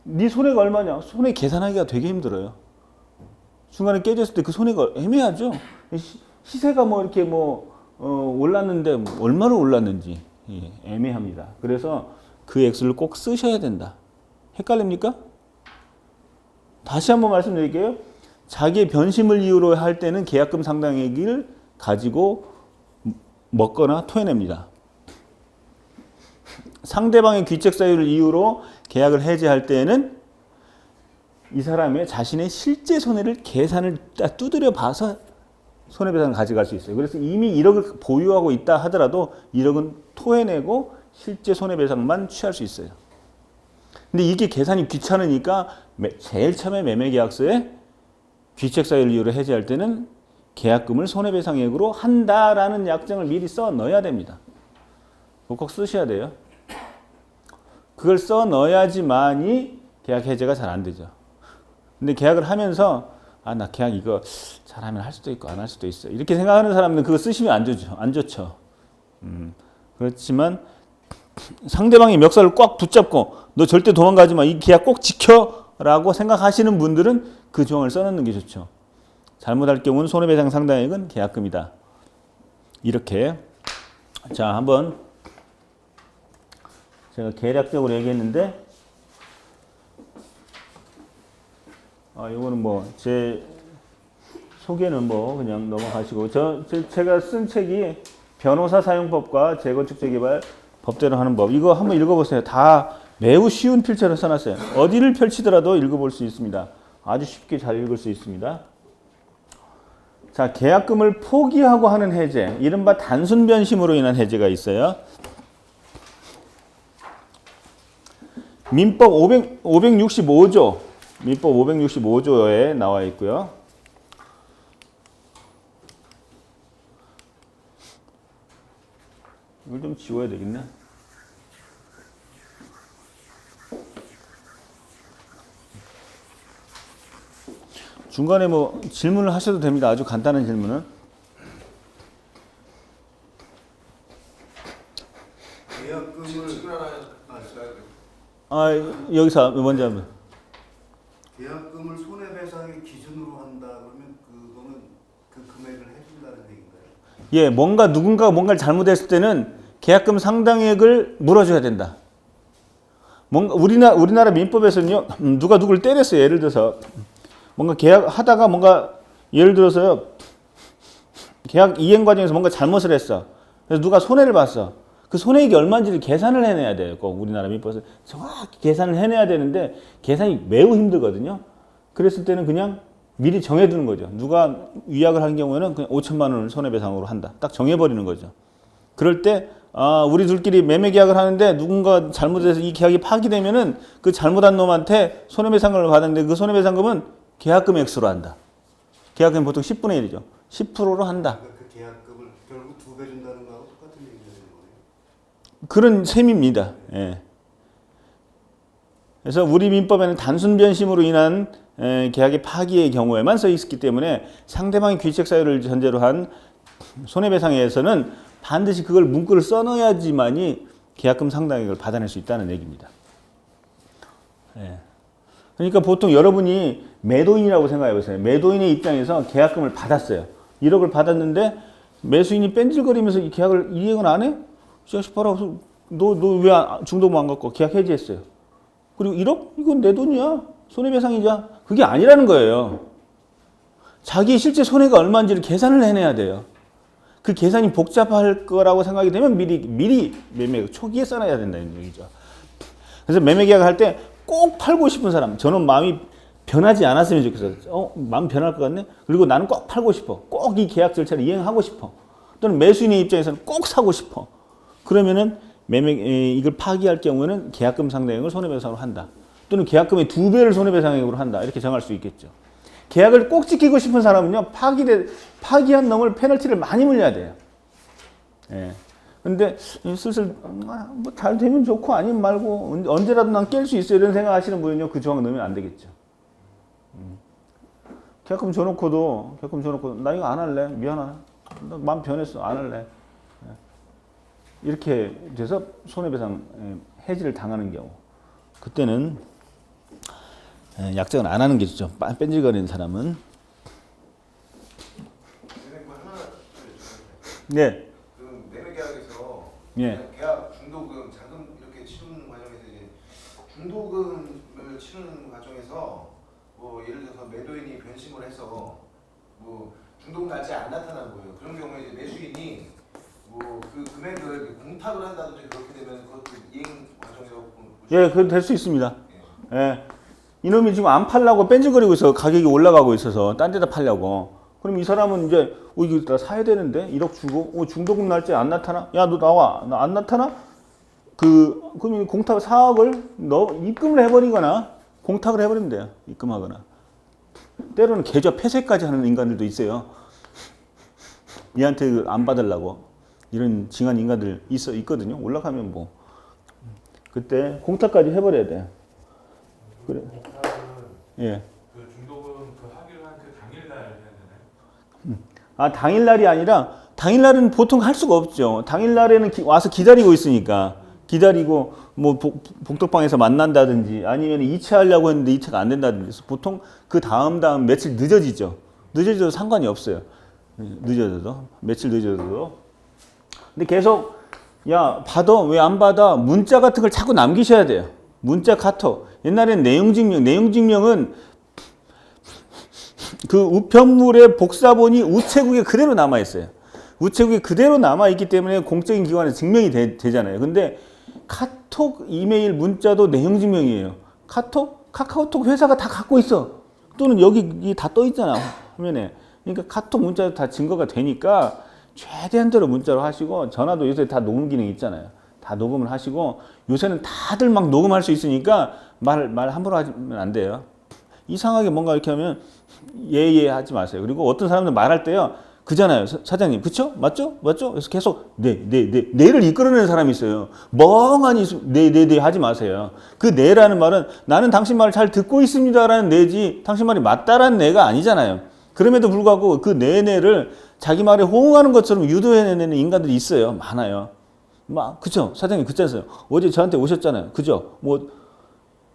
네 손해가 얼마냐? 손해 계산하기가 되게 힘들어요. 중간에 깨졌을 때 그 손해가 애매하죠. 시세가 이렇게 올랐는데 얼마로 올랐는지 애매합니다. 그래서 그 액수를 꼭 쓰셔야 된다. 헷갈립니까? 다시 한번 말씀드릴게요. 자기의 변심을 이유로 할 때는 계약금 상당액을 가지고 먹거나 토해냅니다. 상대방의 귀책 사유를 이유로 계약을 해지할 때에는 이 사람의 자신의 실제 손해를 계산을 딱 두드려 봐서 손해배상을 가져갈 수 있어요. 그래서 이미 1억을 보유하고 있다 하더라도 1억은 토해내고 실제 손해배상만 취할 수 있어요. 근데 이게 계산이 귀찮으니까 제일 처음에 매매계약서에 귀책 사유를 이유로 해지할 때는 계약금을 손해배상액으로 한다라는 약정을 미리 써 넣어야 됩니다. 꼭 쓰셔야 돼요. 그걸 써 넣어야지만이 계약 해제가 잘 안 되죠. 근데 계약을 하면서 나 계약 이거 잘하면 할 수도 있고 안 할 수도 있어. 이렇게 생각하는 사람은 그거 쓰시면 안 좋죠. 안 좋죠. 그렇지만 상대방의 멱살을 꽉 붙잡고 너 절대 도망가지 마. 이 계약 꼭 지켜라고 생각하시는 분들은 그 조항을 써놓는 게 좋죠. 잘못할 경우는 손해배상 상당액은 계약금이다. 이렇게 자 한번 제가 계략적으로 얘기했는데 이거는 뭐 제 소개는 뭐 그냥 넘어가시고 제가 쓴 책이 변호사 사용법과 재건축 재개발 법대로 하는 법 이거 한번 읽어보세요. 다 매우 쉬운 필체로 써놨어요. 어디를 펼치더라도 읽어볼 수 있습니다. 아주 쉽게 잘 읽을 수 있습니다. 자, 계약금을 포기하고 하는 해제, 이른바 단순 변심으로 인한 해제가 있어요. 민법 565조, 민법 565조에 나와 있고요. 이걸 좀 지워야 되겠네. 중간에 뭐 질문을 하셔도 됩니다. 아주 간단한 질문은. 여기서 먼저 한번. 계약금을 손해배상의 기준으로 한다 그러면 그거는 그 금액을 해준다는 얘기인가요? 예, 누군가가 뭔가를 잘못했을 때는 계약금 상당액을 물어줘야 된다. 우리나라 민법에서는요, 누가 누구를 때렸어요. 예를 들어서 뭔가 계약하다가 뭔가 예를 들어서요, 계약 이행 과정에서 뭔가 잘못을 했어. 그래서 누가 손해를 봤어. 그 손해액이 얼마인지를 계산을 해내야 돼요. 꼭 우리나라 민법에서 정확히 계산을 해내야 되는데 계산이 매우 힘들거든요. 그랬을 때는 그냥 미리 정해두는 거죠. 누가 위약을 한 경우에는 그냥 5천만 원을 손해배상으로 한다. 딱 정해버리는 거죠. 그럴 때 우리 둘끼리 매매 계약을 하는데 누군가 잘못해서 이 계약이 파기되면은 그 잘못한 놈한테 손해배상금을 받았는데 그 손해배상금은 계약금 액수로 한다. 계약금이 보통 10분의 1이죠. 10%로 한다. 그 계약금을 결국 2배 준다는 거하고 똑같은 얘기가 되는 거예요? 그런 셈입니다. 예. 그래서 우리 민법에는 단순 변심으로 인한 계약의 파기의 경우에만 써 있기 때문에 상대방의 귀책 사유를 전제로 한 손해배상에서는 반드시 그걸 문구를 써넣어야지만이 계약금 상당액을 받아낼 수 있다는 얘기입니다. 예. 그러니까 보통 여러분이 매도인이라고 생각해 보세요. 매도인의 입장에서 계약금을 받았어요. 1억을 받았는데 매수인이 뺀질거리면서 이 계약을 이행을 안 해? 자식 봐라. 너 왜 중도금 안 갖고 계약 해지했어요? 그리고 1억? 이건 내 돈이야. 손해배상이자. 그게 아니라는 거예요. 자기 실제 손해가 얼마인지를 계산을 해내야 돼요. 그 계산이 복잡할 거라고 생각이 되면 미리 매매 초기에 써놔야 된다는 얘기죠. 그래서 매매 계약을 할 때 꼭 팔고 싶은 사람, 저는 마음이 변하지 않았으면 좋겠어요. 마음 변할 것 같네? 그리고 나는 꼭 팔고 싶어. 꼭 이 계약 절차를 이행하고 싶어. 또는 매수인의 입장에서는 꼭 사고 싶어. 그러면은 이걸 파기할 경우에는 계약금 상당액을 손해배상으로 한다. 또는 계약금의 2배를 손해배상액으로 한다. 이렇게 정할 수 있겠죠. 계약을 꼭 지키고 싶은 사람은요, 파기한 놈을 페널티를 많이 물려야 돼요. 예. 근데 슬슬 뭐 잘 되면 좋고 아니면 말고 언제라도 난 깰 수 있어 이런 생각하시는 분은요, 그 조항 넣으면 안 되겠죠. 계약금 줘놓고도 나 이거 안 할래. 미안하다. 나 마음 변했어. 안 할래. 이렇게 돼서 손해배상 해지를 당하는 경우, 그때는 약정을 안 하는 게 좋죠. 뺀질거리는 사람은. 네. 그 매매 계약에서 예. 계약 중도금, 잔금 이렇게 치르는 과정에서 이제 중도금을 치르는 과정에서 뭐 예를 들어서 매도인이 변심을 해서 뭐 중도금 날짜에 안 나타난 거예요. 그런 경우에 이제 매수인이 뭐그 금액을 공탁을 한다든지 그렇게 되면 그것도 이행 과정이라고 예, 그거 될 수 있습니다. 예. 이놈이 지금 안 팔려고 뺀질거리고 있어. 가격이 올라가고 있어서 딴 데다 팔려고. 그럼 이 사람은 이제 이거 다 사야 되는데 1억 주고 중도금 날짜에 안 나타나? 야, 너 나와. 나 안 나타나? 그럼 공탁 4억을 입금을 해버리거나 공탁을 해버리면 돼요. 입금하거나. 때로는 계좌 폐쇄까지 하는 인간들도 있어요. 얘한테 안 받으려고. 이런 징한 인간들 있거든요. 올라가면 뭐. 그때 공탁까지 해버려야 돼요. 그래. 공탁은 예. 그 중도금 그 하기로 한 그 당일날 해야 되나요? 아, 당일날이 아니라 당일날은 보통 할 수가 없죠. 당일날에는 와서 기다리고 있으니까 기다리고 뭐 복덕방에서 만난다든지 아니면 이체하려고 했는데 이체가 안 된다든지 그래서 보통 그 다음 며칠 늦어지죠. 늦어져도 상관이 없어요. 늦어져도 며칠 늦어져도. 근데 계속 야 받아 왜 안 받아 문자 같은 걸 자꾸 남기셔야 돼요. 문자 카톡. 옛날엔 내용증명은 그 우편물의 복사본이 우체국에 그대로 남아 있어요. 우체국에 그대로 남아 있기 때문에 공적인 기관에 증명이 되잖아요. 근데 카톡, 이메일, 문자도 내용 증명이에요. 카카오톡 회사가 다 갖고 있어. 또는 여기 다 떠 있잖아. 화면에. 그러니까 카톡, 문자도 다 증거가 되니까 최대한대로 문자로 하시고 전화도 요새 다 녹음 기능이 있잖아요. 다 녹음을 하시고 요새는 다들 막 녹음할 수 있으니까 말 함부로 하면 안 돼요. 이상하게 뭔가 이렇게 하면 예예 하지 마세요. 그리고 어떤 사람들 말할 때요. 그잖아요. 사장님. 그쵸? 맞죠? 그래서 계속 네를 이끌어내는 사람이 있어요. 멍하니 네 하지 마세요. 그 네라는 말은 나는 당신 말을 잘 듣고 있습니다라는 네지 당신 말이 맞다라는 네가 아니잖아요. 그럼에도 불구하고 그 네를 자기 말에 호응하는 것처럼 유도해내는 인간들이 있어요. 많아요. 그쵸? 사장님, 그랬어요. 어제 저한테 오셨잖아요. 그죠?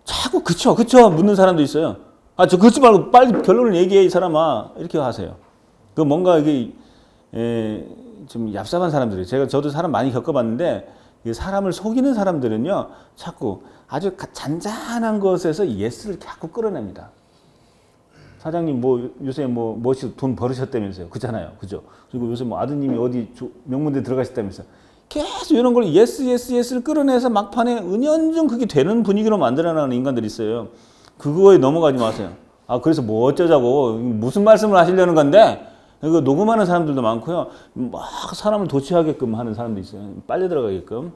자꾸 그쵸 묻는 사람도 있어요. 저 그렇지 말고 빨리 결론을 얘기해, 이 사람아. 이렇게 하세요. 뭔가 이게, 좀 얍삽한 사람들이에요. 저도 사람 많이 겪어봤는데, 사람을 속이는 사람들은요, 자꾸 아주 잔잔한 것에서 예스를 자꾸 끌어냅니다. 사장님, 요새 돈 벌으셨다면서요. 그잖아요. 그죠? 그리고 요새 아드님이 어디 명문대 들어가셨다면서요. 계속 이런 걸 예스를 끌어내서 막판에 은연중 그게 되는 분위기로 만들어나가는 인간들이 있어요. 그거에 넘어가지 마세요. 그래서 어쩌자고 무슨 말씀을 하시려는 건데 이거 녹음하는 사람들도 많고요. 막 사람을 도취하게끔 하는 사람도 있어요. 빨리 들어가게끔.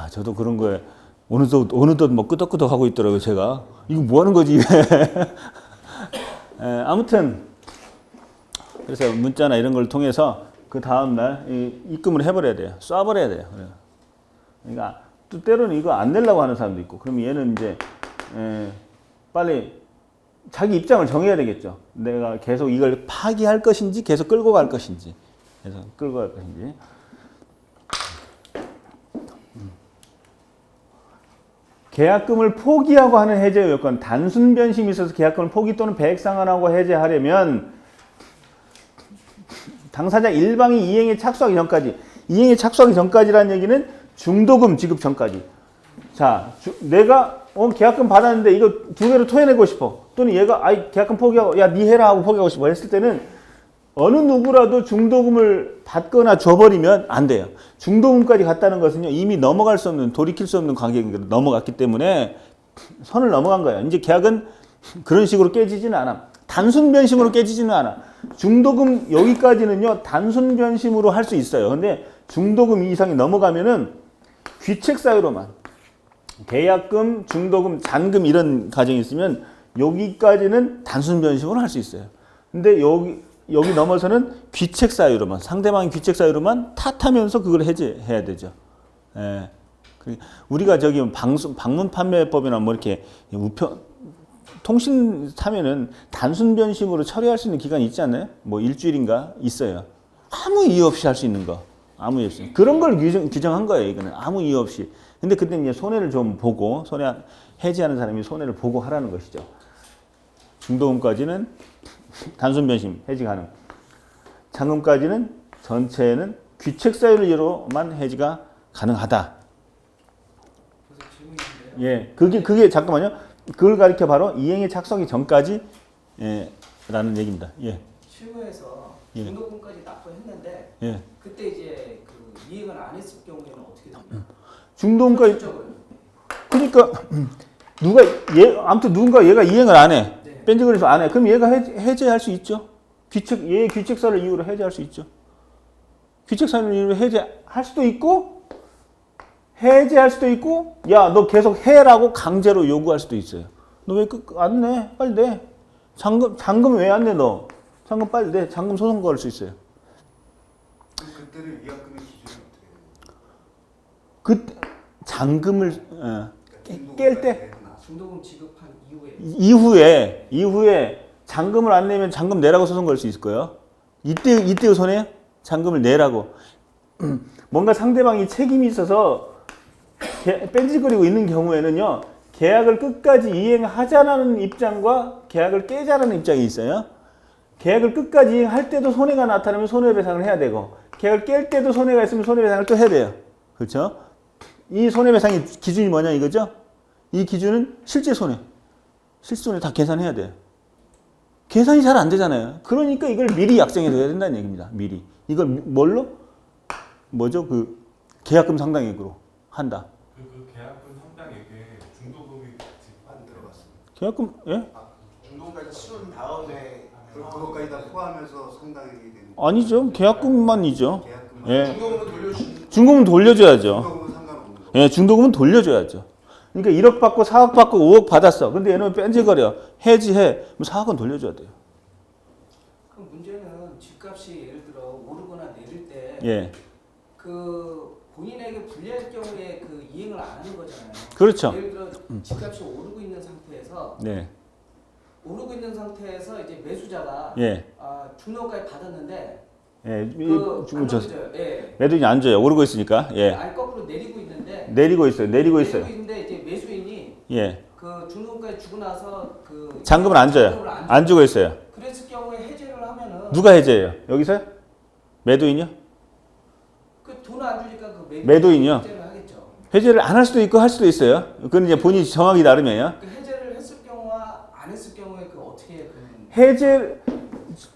저도 그런 거에 어느덧 끄덕끄덕 하고 있더라고요. 제가 이거 뭐 하는 거지? 아무튼 그래서 문자나 이런 걸 통해서 그 다음날 입금을 해버려야 돼요. 쏴버려야 돼요. 그러니까 또 때로는 이거 안 내려고 하는 사람도 있고 그러면 얘는 이제 빨리 자기 입장을 정해야 되겠죠. 내가 계속 이걸 파기할 것인지 계속 끌고 갈 것인지 계약금을 포기하고 하는 해제 요건 단순 변심이 있어서 계약금을 포기 또는 배액 상환하고 해제하려면 당사자 일방이 이행에 착수하기 전까지. 이행에 착수하기 전까지라는 얘기는 중도금 지급 전까지. 자, 내가 계약금 받았는데 이거 2배로 토해내고 싶어. 또는 얘가 계약금 포기하고 야, 니 해라 하고 포기하고 싶어 했을 때는 어느 누구라도 중도금을 받거나 줘버리면 안 돼요. 중도금까지 갔다는 것은요, 이미 넘어갈 수 없는, 돌이킬 수 없는 관계가 넘어갔기 때문에 선을 넘어간 거예요. 이제 계약은 그런 식으로 깨지지는 않아. 단순 변심으로 깨지지는 않아. 중도금 여기까지는요, 단순 변심으로 할 수 있어요. 근데 중도금 이상이 넘어가면은 귀책 사유로만 계약금, 중도금, 잔금 이런 가정이 있으면 여기까지는 단순 변심으로 할 수 있어요. 근데 여기 넘어서는 귀책 사유로만, 상대방의 귀책 사유로만 탓하면서 그걸 해제해야 되죠. 예. 우리가 방문 판매법이나 이렇게 통신 사면은 단순 변심으로 처리할 수 있는 기간이 있지 않나요? 일주일인가 있어요. 아무 이유 없이 할 수 있는 거. 아무 이유 없이. 그런 걸 규정한 거예요, 이거는. 아무 이유 없이. 근데 그때 이제 손해를 좀 보고, 해지하는 사람이 손해를 보고 하라는 것이죠. 중도금까지는 단순 변심, 해지 가능. 잔금까지는 전체는 귀책 사유로만 해지가 가능하다. 예, 그게 잠깐만요. 그걸 가리켜 바로 이행에 착수하기 전까지 라는 얘기입니다. 예. 실무에서 중도금까지 납부했는데 예. 그때 이제 그 이행을 안 했을 경우에는 어떻게 됩니까? 중도금가 실질적으로. 그러니까 아무튼 누군가 얘가 이행을 안 해. 네. 뺀질거려서 안 해. 그럼 얘가 해제할 수 있죠. 얘의 귀책사를 이유로 해제할 수 있죠. 귀책사를 이유로 해제할 수도 있고 해제할 수도 있고 야 너 계속 해라고 강제로 요구할 수도 있어요. 너 왜 안 내? 빨리 내. 잔금 왜 안 내 너? 잔금 빨리 내. 잔금 소송 걸 수 있어요. 그럼 그때는 위약금의 기준이 어떻게 돼요? 그 잔금을 깰 때 중도금 지급한 이후에 이후에 잔금을 안 내면 잔금 내라고 소송 걸 수 있을 거예요. 이때의 손해 잔금을 내라고. 뭔가 상대방이 책임이 있어서 뺀질거리고 있는 경우에는요. 계약을 끝까지 이행하자라는 입장과 계약을 깨자라는 입장이 있어요. 계약을 끝까지 이행할 때도 손해가 나타나면 손해배상을 해야 되고 계약을 깰 때도 손해가 있으면 손해배상을 또 해야 돼요. 그렇죠? 이 손해배상의 기준이 뭐냐 이거죠? 이 기준은 실제 손해. 실제 손해 다 계산해야 돼요. 계산이 잘 안 되잖아요. 그러니까 이걸 미리 약정해 둬야 된다는 얘기입니다. 미리. 이걸 뭘로? 뭐죠? 그 계약금 상당액으로 한다. 그 계약금 상당액에 중도금이 안 들어갔습니다. 계약금 예? 중도금까지 치른 다음에 그것까지 다 포함해서 상당액이 되는 아니죠. 계약금만이죠. 계약금. 예. 중도금은 돌려주신 중도금은 돌려줘야죠. 중도금은 상관없는 거. 예, 중도금은 돌려줘야죠. 그러니까 1억 받고 4억 받고 5억 받았어. 근데 얘는 뺀질거려. 해지해. 그럼 4억은 돌려줘야 돼요. 그럼 문제는 집값이 예를 들어 오르거나 내릴 때 예. 그 본인에게 불리할 경우에 그 이행을 안 하는 거잖아요. 그렇죠. 예를 들어 집값이 오르고 있는 상태에서 네. 이제 매수자가 예. 중도금까지 받았는데 예. 안 저 올려줘요. 예. 매도인이 안 줘요. 오르고 있으니까. 예. 아니 거꾸로 내리고 있는데 내리고 있어요. 있는데 이제 매수인이 예. 그 중도금까지 주고 나서 그 잔금을 안 줘요. 잔금을 안 주고 있어요. 그랬을 경우에 해제를 하면은 누가 해제해요? 여기서요? 매도인이요? 그 돈 안 주니까 그 매도인이요? 해제를 하겠죠. 해제를 안 할 수도 있고 할 수도 있어요. 그건 이제 본인이 정하기 나름이에요. 그 해제를 했을 경우와 안 했을 경우에 그 어떻게 해제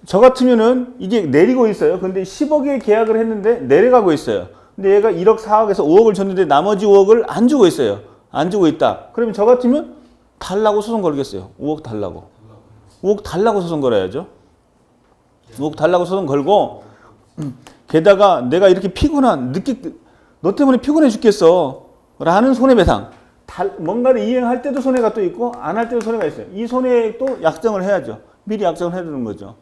저 같으면은 이게 내리고 있어요. 근데 10억에 계약을 했는데 내려가고 있어요. 근데 얘가 1억 4억에서 5억을 줬는데 나머지 5억을 안 주고 있어요. 안 주고 있다. 그러면 저 같으면 달라고 소송 걸겠어요. 5억 달라고. 5억 달라고 소송 걸어야죠. 5억 달라고 소송 걸고 게다가 내가 이렇게 피곤한 너 때문에 피곤해 죽겠어 라는 손해배상. 뭔가를 이행할 때도 손해가 또 있고 안 할 때도 손해가 있어요. 이 손해도 약정을 해야죠. 미리 약정을 해야 되는 거죠.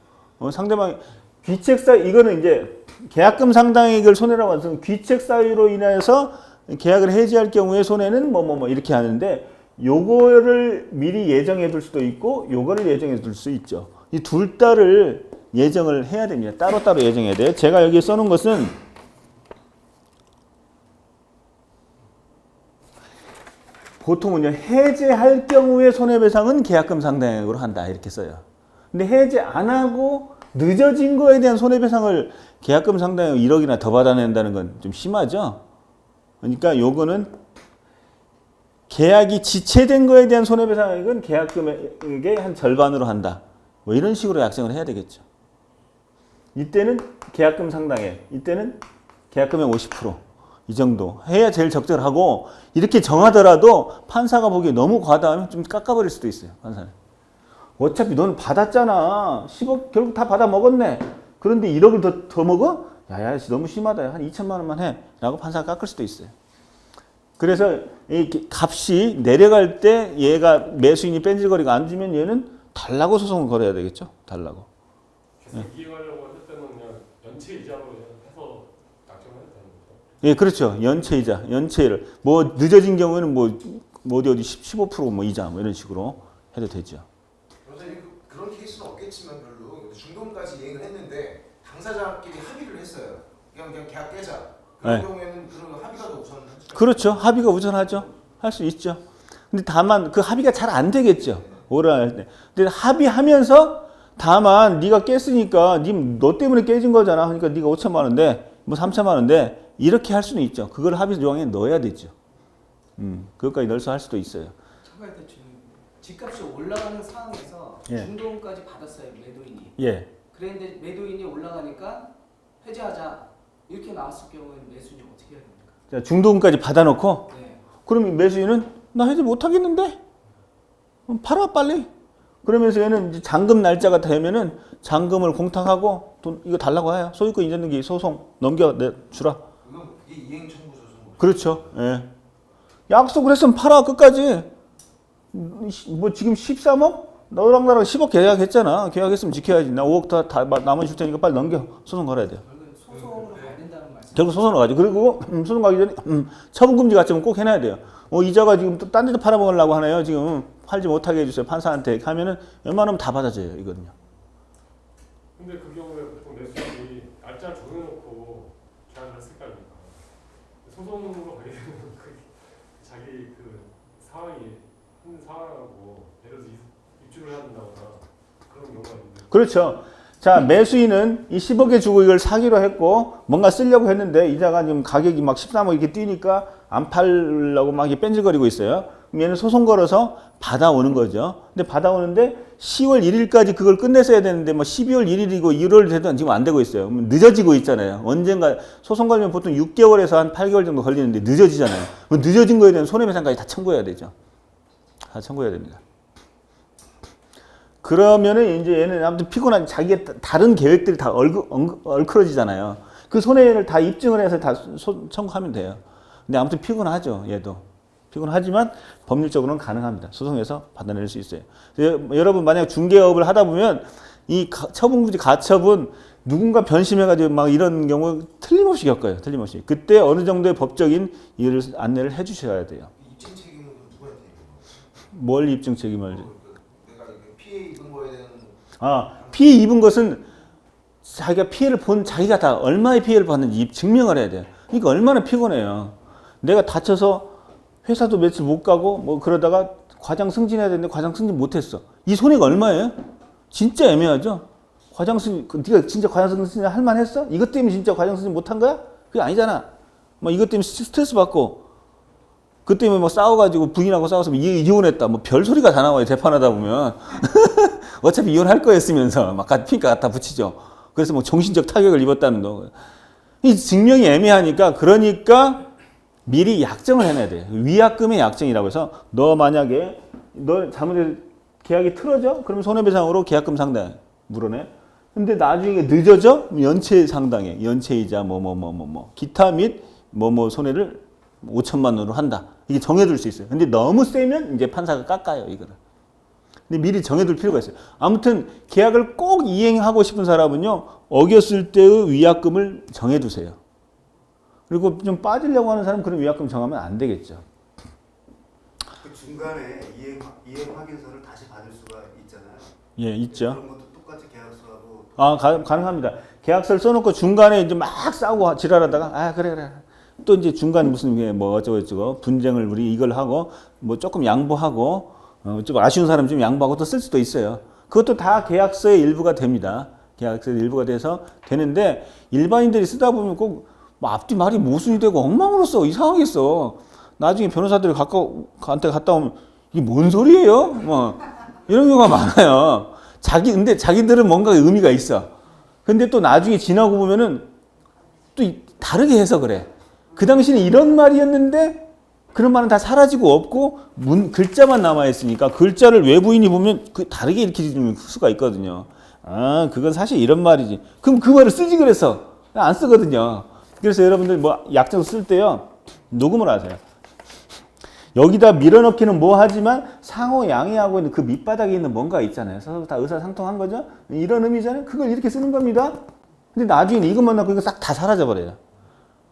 상대방이 귀책 이거는 이제 계약금 상당액을 손해라고 해서 귀책 사유로 인해서 계약을 해지할 경우에 손해는 뭐 이렇게 하는데 요거를 미리 예정해 둘 수도 있고 요거를 예정해 둘 수 있죠. 이 둘 다를 예정을 해야 됩니다. 따로따로 예정해야 돼요. 제가 여기에 써놓은 것은 보통은요 해제할 경우에 손해배상은 계약금 상당액으로 한다 이렇게 써요. 근데 해제 안 하고 늦어진 거에 대한 손해배상을 계약금 상당액 1억이나 더 받아낸다는 건 좀 심하죠. 그러니까 요거는 계약이 지체된 거에 대한 손해배상액은 계약금액의 한 절반으로 한다. 뭐 이런 식으로 약정을 해야 되겠죠. 이때는 계약금 상당액, 이때는 계약금의 50%. 이 정도 해야 제일 적절하고 이렇게 정하더라도 판사가 보기에 너무 과다하면 좀 깎아버릴 수도 있어요. 판사는. 어차피 넌 받았잖아. 10억 결국 다 받아 먹었네. 그런데 1억을 더 먹어? 야야 너무 심하다. 한 2천만 원만 해. 라고 판사가 깎을 수도 있어요. 그래서 이 값이 내려갈 때 얘가 매수인이 뺀질거리가 안 주면 얘는 달라고 소송을 걸어야 되겠죠. 달라고. 이행하려고 할 때는 그냥 연체 이자로 그냥 해서 약정해야 되는 거죠. 예, 그렇죠. 연체이자, 연체를. 뭐, 늦어진 경우에는 어디 15% 뭐 이자, 뭐 이런 식으로 해도 되죠. 변호사님 그런 케이스는 없겠지만 별로 중도금까지 이행을 했는데 당사자끼리 합의를 했어요. 그냥 계약 깨자. 그런 네. 경우에는 그런 합의가 더 우선하죠. 그렇죠. 합의가 우선하죠. 할 수 있죠. 근데 다만 그 합의가 잘 안 되겠죠. 오래 할 때. 근데 합의하면서 다만 네가 깼으니까 너 때문에 깨진 거잖아. 그러니까 네가 5천만 원인데 뭐 3천만 원인데 이렇게 할 수는 있죠. 그걸 합의 조항에 넣어야 되죠. 그것까지 넣어서 할 수도 있어요. 참가할 때 집값이 올라가는 상황에서 예. 중도금까지 받았어요 매도인이. 예. 그런데 매도인이 올라가니까 해제하자. 이렇게 나왔을 경우에는 매수인이 어떻게 해야 됩니까? 자, 중도금까지 받아놓고 네. 그러면 매수인은 나 해지 못하겠는데 팔아 빨리. 그러면서 얘는 이제 잔금 날짜가 되면은 잔금을 공탁하고 돈 이거 달라고 해요. 소유권 이전 등기 소송 넘겨 주라. 그건 그게 이행 청구 소송. 그렇죠. 예. 약속을 했으면 팔아 끝까지. 뭐 지금 13억? 너랑 나랑 10억 계약했잖아. 계약했으면 지켜야지. 나 5억 다 남은 줄 테니까 빨리 넘겨. 소송 걸어야 돼요. 결국은 소송으로 가야 된다는 말씀. 결국 소송을 가죠. 그리고 소송 가기 전에 처분금지 가점은 꼭 해놔야 돼요. 이자가 지금 또 딴 데도 팔아먹으려고 하네요. 지금 팔지 못하게 해주세요. 판사한테 하면은 웬만하면 다 받아줘요. 이거든요. 근데 그 경우에 보통 매수인이 날짜를 정해놓고 계약을 했을 거 아닙니까? 소송으로 가게 되면 자기 그 상황이 힘든 상황하고 예를 들어서 입주를 해야 된다거나 그런 경우가 있는데 그렇죠. 자, 매수인은 이 10억에 주고 이걸 사기로 했고 뭔가 쓰려고 했는데 이자가 지금 가격이 막 13억 이렇게 뛰니까 안 팔려고 막 이렇게 뺀질거리고 있어요. 그럼 얘는 소송 걸어서 받아오는 거죠. 근데 받아오는데 10월 1일까지 그걸 끝냈어야 되는데 뭐 12월 1일이고 1월 되든 지금 안 되고 있어요. 늦어지고 있잖아요. 언젠가 소송 걸면 보통 6개월에서 한 8개월 정도 걸리는데 늦어지잖아요. 늦어진 거에 대한 손해배상까지 다 청구해야 되죠. 다 청구해야 됩니다. 그러면은 이제 얘는 아무튼 피곤한 자기의 다른 계획들이 다 얼크러지잖아요. 그 손해를 다 입증을 해서 다 청구하면 돼요. 근데 아무튼 피곤하죠. 얘도. 피곤하지만 법률적으로는 가능합니다. 소송에서 받아낼 수 있어요. 여러분 만약 중개업을 하다 보면 이 처분금지 가처분 누군가 변심해가지고 막 이런 경우 틀림없이 겪어요. 틀림없이. 그때 어느 정도의 법적인 이해를 안내를 해주셔야 돼요. 입증 책임은 누구한테 있는 뭘 입증 책임을? 내가 이렇게 피해 입은 거에 대한 피해 입은 것은 자기가 피해를 본 자기가 다 얼마의 피해를 봤는지 증명을 해야 돼요. 그러니까 얼마나 피곤해요. 내가 다쳐서 회사도 며칠 못 가고 뭐 그러다가 과장 승진해야 되는데 과장 승진 못했어. 이 손해가 얼마예요? 진짜 애매하죠. 과장 승진, 네가 진짜 과장 승진 할 만했어? 이것 때문에 진짜 과장 승진 못한 거야? 그게 아니잖아. 뭐 이것 때문에 스트레스 받고 그 때문에 뭐 싸워가지고 부인하고 싸워서 이혼했다. 뭐 별 소리가 다 나와요. 재판하다 보면 어차피 이혼할 거였으면서 막 피니까 갖다 붙이죠. 그래서 뭐 정신적 타격을 입었다는 거. 이 증명이 애매하니까 그러니까 미리 약정을 해놔야 돼요. 위약금의 약정이라고 해서 너 만약에 너 잘못해서 계약이 틀어져? 그럼 손해배상으로 계약금 상당 물어내. 근데 나중에 늦어져? 연체 상당해. 연체이자 기타 및 손해를 5천만 원으로 한다. 이게 정해둘 수 있어요. 근데 너무 세면 이제 판사가 깎아요, 이거를. 근데 미리 정해둘 필요가 있어요. 아무튼 계약을 꼭 이행하고 싶은 사람은요, 어겼을 때의 위약금을 정해두세요. 그리고 좀 빠지려고 하는 사람은 그런 위약금 정하면 안 되겠죠. 그 중간에 이행 확인서를 다시 받을 수가 있잖아요. 예, 있죠. 그런 것도 똑같이 계약서하고. 가능합니다. 계약서를 써놓고 중간에 이제 막 싸우고 지랄하다가 그래. 또 이제 중간에 무슨 뭐 어쩌고 분쟁을 우리 이걸 하고 뭐 조금 양보하고 좀 아쉬운 사람 좀 양보하고 또 쓸 수도 있어요. 그것도 다 계약서의 일부가 됩니다. 계약서의 일부가 돼서 되는데 일반인들이 쓰다 보면 꼭 뭐 앞뒤 말이 모순이 되고 엉망으로 써. 이상하겠어. 나중에 변호사들이 한테 갔다 오면 이게 뭔 소리예요? 뭐 이런 경우가 많아요. 근데 자기들은 뭔가 의미가 있어. 근데 또 나중에 지나고 보면은 또 다르게 해석을 해. 그 당시는 이런 말이었는데 그런 말은 다 사라지고 없고 글자만 남아있으니까 글자를 외부인이 보면 다르게 읽힐 수가 있거든요. 그건 사실 이런 말이지. 그럼 그 말을 쓰지 그래서 안 쓰거든요. 그래서 여러분들 뭐 약정 쓸 때요 녹음을 하세요. 여기다 밀어넣기는 뭐 하지만 상호 양해하고 있는 그 밑바닥에 있는 뭔가 있잖아요. 서로 다 의사상통한 거죠. 이런 의미잖아요. 그걸 이렇게 쓰는 겁니다. 근데 나중에 이것만 넣고 이거 싹 다 사라져 버려요.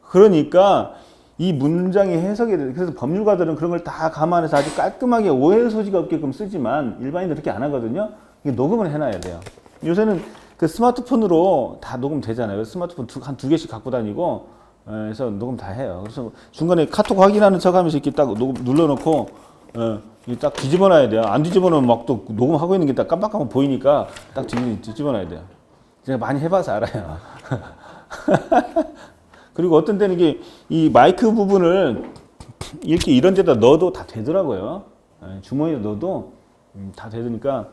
그러니까 이 문장의 해석에 대해서 그래서 법률가들은 그런 걸 다 감안해서 아주 깔끔하게 오해 소지가 없게끔 쓰지만 일반인들은 그렇게 안 하거든요. 이게 녹음을 해놔야 돼요. 요새는 그 스마트폰으로 다 녹음되잖아요. 스마트폰 한 두 개씩 갖고 다니고 그래서 녹음 다 해요. 그래서 중간에 카톡 확인하는 척하면서 이렇게 딱 눌러놓고 딱 뒤집어놔야 돼요. 안 뒤집어놓으면 막 또 녹음하고 있는 게 딱 깜빡하면 보이니까 딱 뒤집어놔야 돼요. 제가 많이 해봐서 알아요. 그리고 어떤 때는 이게 이 마이크 부분을 이렇게 이런 데다 넣어도 다 되더라고요. 주머니에 넣어도 다 되니까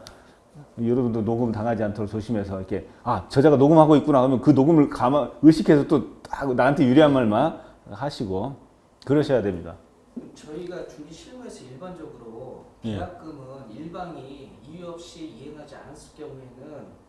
여러분도 녹음 당하지 않도록 조심해서 이렇게 저자가 녹음하고 있구나 하면 그 녹음을 의식해서 또 딱 나한테 유리한 말만 하시고 그러셔야 됩니다. 저희가 중개 실무에서 일반적으로 예. 계약금은 일방이 이유 없이 이행하지 않았을 경우에는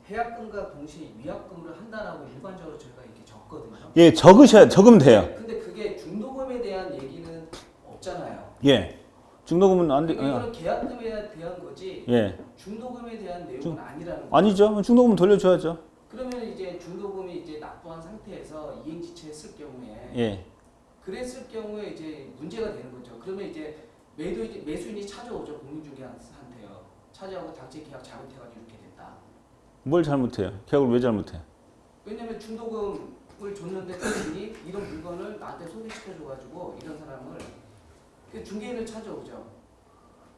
해약금과 동시에 위약금을 한다라고 일반적으로 저희가 이렇게 적거든요. 예, 적으면 돼요. 근데 그게 중도금에 대한 얘기는 없잖아요. 예. 중도금은 안 돼. 이거는 계약금에 대한 거지 예. 중도금에 대한 내용은 아니라는 거죠. 아니죠. 중도금 돌려줘야죠. 그러면 이제 중도금이 이제 납부한 상태에서 이행지체했을 경우에 예. 그랬을 경우에 이제 문제가 되는 거죠. 그러면 이제 매수인이 찾아오죠. 공인중개사한테요. 찾아오고 당시 계약 잘못해가지고 이렇게 됐다. 뭘 잘못해요? 계약을 왜 잘못해? 왜냐면 중도금을 줬는데 당신이 이런 물건을 나한테 소개시켜줘가지고 이런 사람을 그 중개인을 찾아오죠.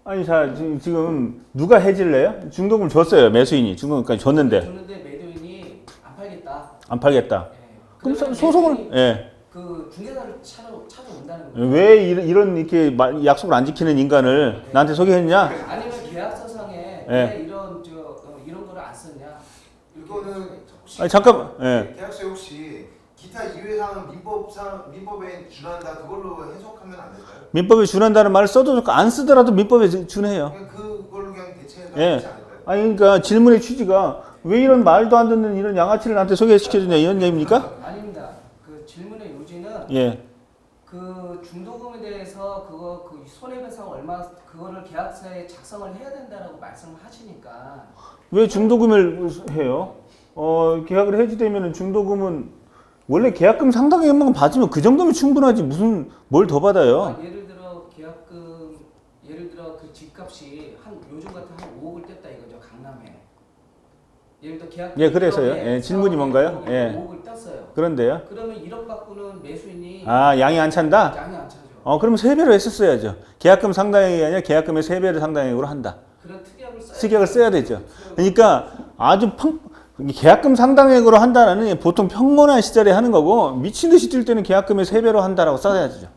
아니, 자, 지금 누가 해지를 해요? 중도금을 줬어요. 매수인이. 중도금까지 줬는데. 줬는데 매도인이 안 팔겠다. 안 팔겠다. 예. 그럼 그러면 소송을, 매수인이 예. 그 중개사를 찾아온다는 거예요. 왜 이런 이렇게 약속을 안 지키는 인간을 나한테 소개했냐? 아니면 계약서상에 예. 왜 이런 거를 안 썼냐? 이거는 혹시 아니, 잠깐만. 예. 계약서에 혹시 기타 이외 사항은 민법에 준한다 그걸로 해석하면 안 될까요? 민법에 준한다는 말을 써도 좋고 안 쓰더라도 민법에 준해요. 그냥 그걸로 그냥 대체해서 예. 하지 않을까요? 아니, 그러니까 질문의 취지가 왜 이런 말도 안 듣는 이런 양아치를 나한테 소개시켜주냐 이런 얘기입니까? 아닙니다. 그 질문의 요지는 예. 그 중도금에 대해서 그 손해배상 얼마 그거를 계약서에 작성을 해야 된다라고 말씀을 하시니까 왜 중도금을 해요? 계약을 해지되면 중도금은 원래 계약금 상당액만 받으면 그 정도면 충분하지 무슨 뭘 더 받아요? 예를 들어 계약금 예를 들어 그 집값이 한 요즘 같은 한 5억을 뗐다 이거죠 강남에 예를 들어 계약 예, 그래서요. 예, 질문이 뭔가요? 예. 5억을 땄어요. 그런데요? 그러면 1억 받고는 매수인이 아, 양이 안 찬다? 양이 안 차죠. 그럼 3배로 했었어야죠. 계약금 상당액이 아니라 계약금의 3배를 상당액으로 한다. 그런 특약을 써야 되죠. 그러니까 아주 계약금 상당액으로 한다는 보통 평온한 시절에 하는 거고 미친 듯이 뛸 때는 계약금의 3배로 한다라고 써야죠.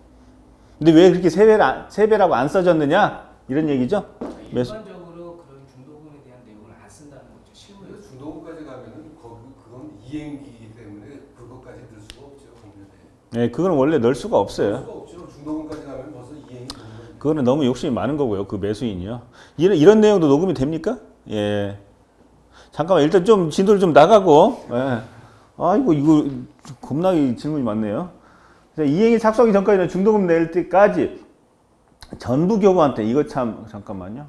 근데 왜 그렇게 3배라고 안 써졌느냐? 이런 얘기죠. 일반적으로 그런 중도금에 대한 내용을 안 쓴다는 거죠. 실무에서. 중도금까지 가면은 그건 이행기이기 때문에 그것까지 넣을 수가 없죠. 법률에. 네, 그건 원래 넣을 수가 없어요. 수가 없죠. 중도금까지 가면 벌써 이행이 되는 거예요. 그거는 너무 욕심이 많은 거고요. 그 매수인이요. 이런 내용도 녹음이 됩니까? 예. 잠깐만 일단 좀 진도를 좀 나가고. 예. 아이고 이거 겁나게 질문이 많네요. 이행이 착수하기 전까지는 중도금 낼 때까지 전부 교부한테 이거 참 잠깐만요.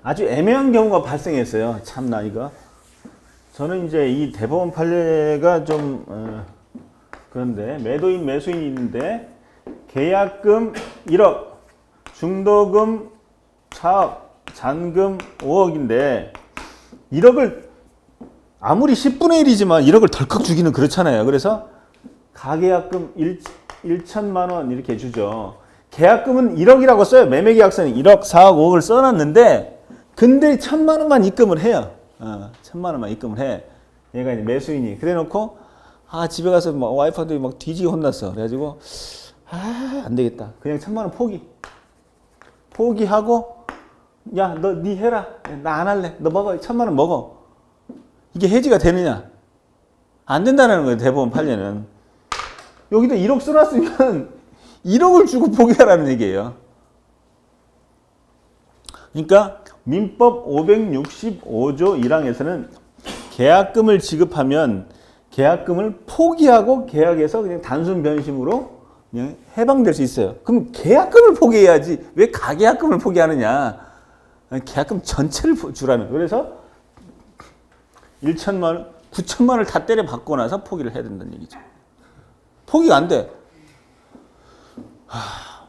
아주 애매한 경우가 발생했어요. 참나 이거. 저는 이제 이 대법원 판례가 좀 그런데 매도인 매수인이 있는데 계약금 1억, 중도금 4억, 잔금 5억인데 1억을 아무리 10분의 1이지만 1억을 덜컥 주기는 그렇잖아요. 그래서 가계약금 1천만 원 이렇게 주죠. 계약금은 1억이라고 써요. 매매계약서는 1억, 4억, 5억을 써놨는데 근데 1천만 원만 입금을 해요. 1천만 원만 입금을 해. 얘가 이제 매수인이. 그래 놓고 집에 가서 막 와이프한테 막 뒤지게 혼났어. 그래가지고 안 되겠다. 그냥 1천만 원 포기하고 야, 너 니 해라. 나 안 할래. 너 먹어. 1천만 원 먹어. 이게 해지가 되느냐? 안 된다는 거예요. 대법원 판례는. 여기다 1억 써놨으면 1억을 주고 포기하라는 얘기예요. 그러니까 민법 565조 1항에서는 계약금을 지급하면 계약금을 포기하고 계약에서 그냥 단순 변심으로 그냥 해방될 수 있어요. 그럼 계약금을 포기해야지 왜 가계약금을 포기하느냐? 계약금 전체를 주라는. 그래서 1천만 원, 9천만 원을 다 때려 받고 나서 포기를 해야 된다는 얘기죠. 포기가 안 돼.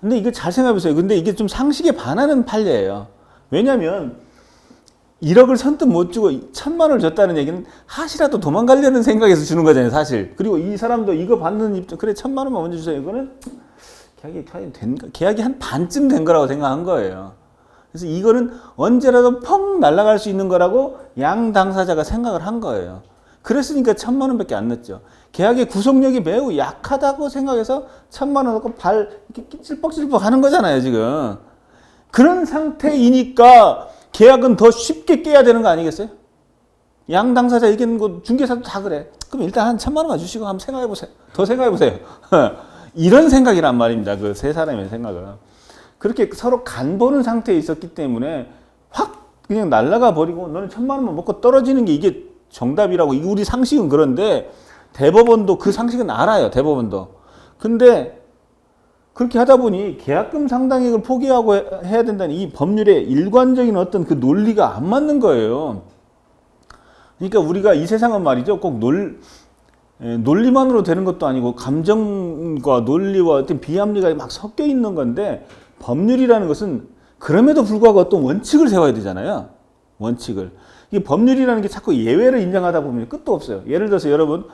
근데 이거 잘 생각해보세요. 근데 이게 좀 상식에 반하는 판례예요. 왜냐면 1억을 선뜻 못 주고 1천만 원을 줬다는 얘기는 하시라도 도망가려는 생각에서 주는 거잖아요, 사실. 그리고 이 사람도 이거 받는 입장, 그래 1천만 원만 먼저 주세요. 이거는 계약이 한 반쯤 된 거라고 생각한 거예요. 그래서 이거는 언제라도 펑 날아갈 수 있는 거라고 양 당사자가 생각을 한 거예요. 그랬으니까 1천만 원밖에 안 넣었죠. 계약의 구속력이 매우 약하다고 생각해서 1천만 원 넣고 발 이렇게 찔뻑찔뻑 하는 거잖아요, 지금. 그런 상태이니까 계약은 더 쉽게 깨야 되는 거 아니겠어요? 양 당사자 의견 뭐 중개사도 다 그래. 그럼 일단 한 1,000만 원만 주시고 한번 생각해 보세요. 더 생각해 보세요. 이런 생각이란 말입니다. 그 세 사람의 생각은. 그렇게 서로 간 보는 상태에 있었기 때문에 확 그냥 날아가 버리고 너는 1,000만 원만 먹고 떨어지는 게 이게 정답이라고. 이게 우리 상식은 그런데 대법원도 그 상식은 알아요. 대법원도. 근데 그렇게 하다 보니 계약금 상당액을 포기하고 해야 된다는 이 법률의 일관적인 어떤 그 논리가 안 맞는 거예요. 그러니까 우리가 이 세상은 말이죠. 꼭 논리만으로 되는 것도 아니고 감정과 논리와 어떤 비합리가 막 섞여 있는 건데 법률이라는 것은 그럼에도 불구하고 어떤 원칙을 세워야 되잖아요. 원칙을. 이 법률이라는 게 자꾸 예외를 인정하다 보면 끝도 없어요. 예를 들어서 여러분,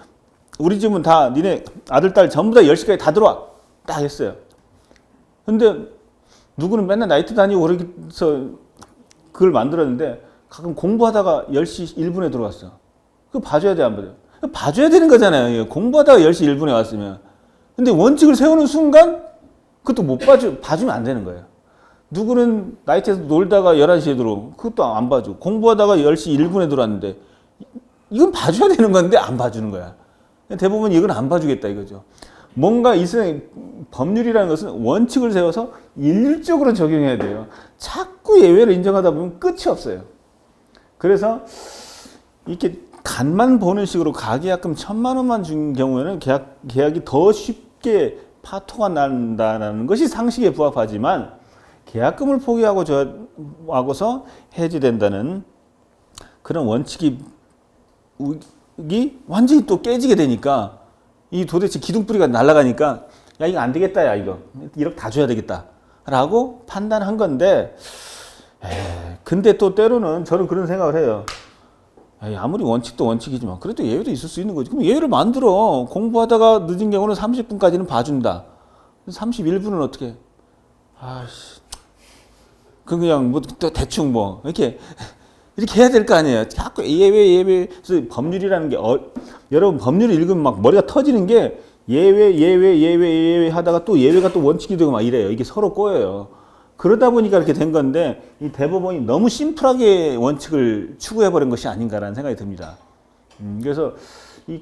우리 집은 다 니네 아들, 딸 전부 다 10시까지 다 들어와. 딱 했어요. 근데 누구는 맨날 나이트 다니고 그래서 그걸 만들었는데 가끔 공부하다가 10시 1분에 들어왔어. 그거 봐줘야 돼, 안 봐줘야 돼? 봐줘야 되는 거잖아요. 공부하다가 10시 1분에 왔으면. 근데 원칙을 세우는 순간 그것도 못 봐주면 안 되는 거예요. 누구는 나이트에서 놀다가 11시에 들어오고 그것도 안 봐주고 공부하다가 10시 1분에 들어왔는데 이건 봐줘야 되는 건데 안 봐주는 거야. 대부분 이건 안 봐주겠다 이거죠. 뭔가 이 세상에 법률이라는 것은 원칙을 세워서 일률적으로 적용해야 돼요. 자꾸 예외를 인정하다 보면 끝이 없어요. 그래서 이렇게 간만 보는 식으로 가계약금 1,000만 원만 준 경우에는 계약이 더 쉽게 파토가 난다는 것이 상식에 부합하지만 계약금을 포기하고서 해지된다는 그런 원칙이 완전히 또 깨지게 되니까 이 도대체 기둥뿌리가 날아가니까 야 이거 안 되겠다 야 이거 1억 다 줘야 되겠다 라고 판단한 건데 근데 또 때로는 저는 그런 생각을 해요. 아무리 원칙도 원칙이지만 그래도 예외도 있을 수 있는 거지. 그럼 예외를 만들어. 공부하다가 늦은 경우는 30분까지는 봐준다. 31분은 어떻게 아씨 그냥 뭐 또 대충 뭐 이렇게 해야 될 거 아니에요. 자꾸 예외. 그래서 법률이라는 게 여러분 법률을 읽으면 막 머리가 터지는 게 예외 하다가 또 예외가 또 원칙이 되고 막 이래요. 이게 서로 꼬여요. 그러다 보니까 이렇게 된 건데 이 대법원이 너무 심플하게 원칙을 추구해버린 것이 아닌가라는 생각이 듭니다. 그래서 이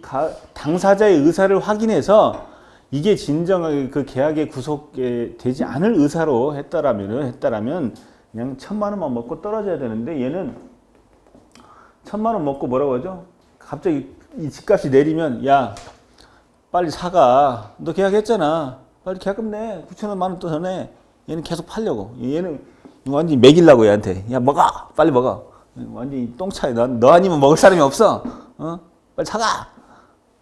당사자의 의사를 확인해서 이게 진정하게 그 계약에 구속되지 않을 의사로 했다라면 그냥 1,000만 원만 먹고 떨어져야 되는데 얘는 1,000만 원 먹고 뭐라고 하죠? 갑자기 이 집값이 내리면 야 빨리 사가. 너 계약했잖아. 빨리 계약금 내. 9,000원 만 원 더 내. 얘는 계속 팔려고. 얘는 완전히 먹이려고 얘한테. 야 먹어. 빨리 먹어. 완전히 똥차에 너 아니면 먹을 사람이 없어. 빨리 사가.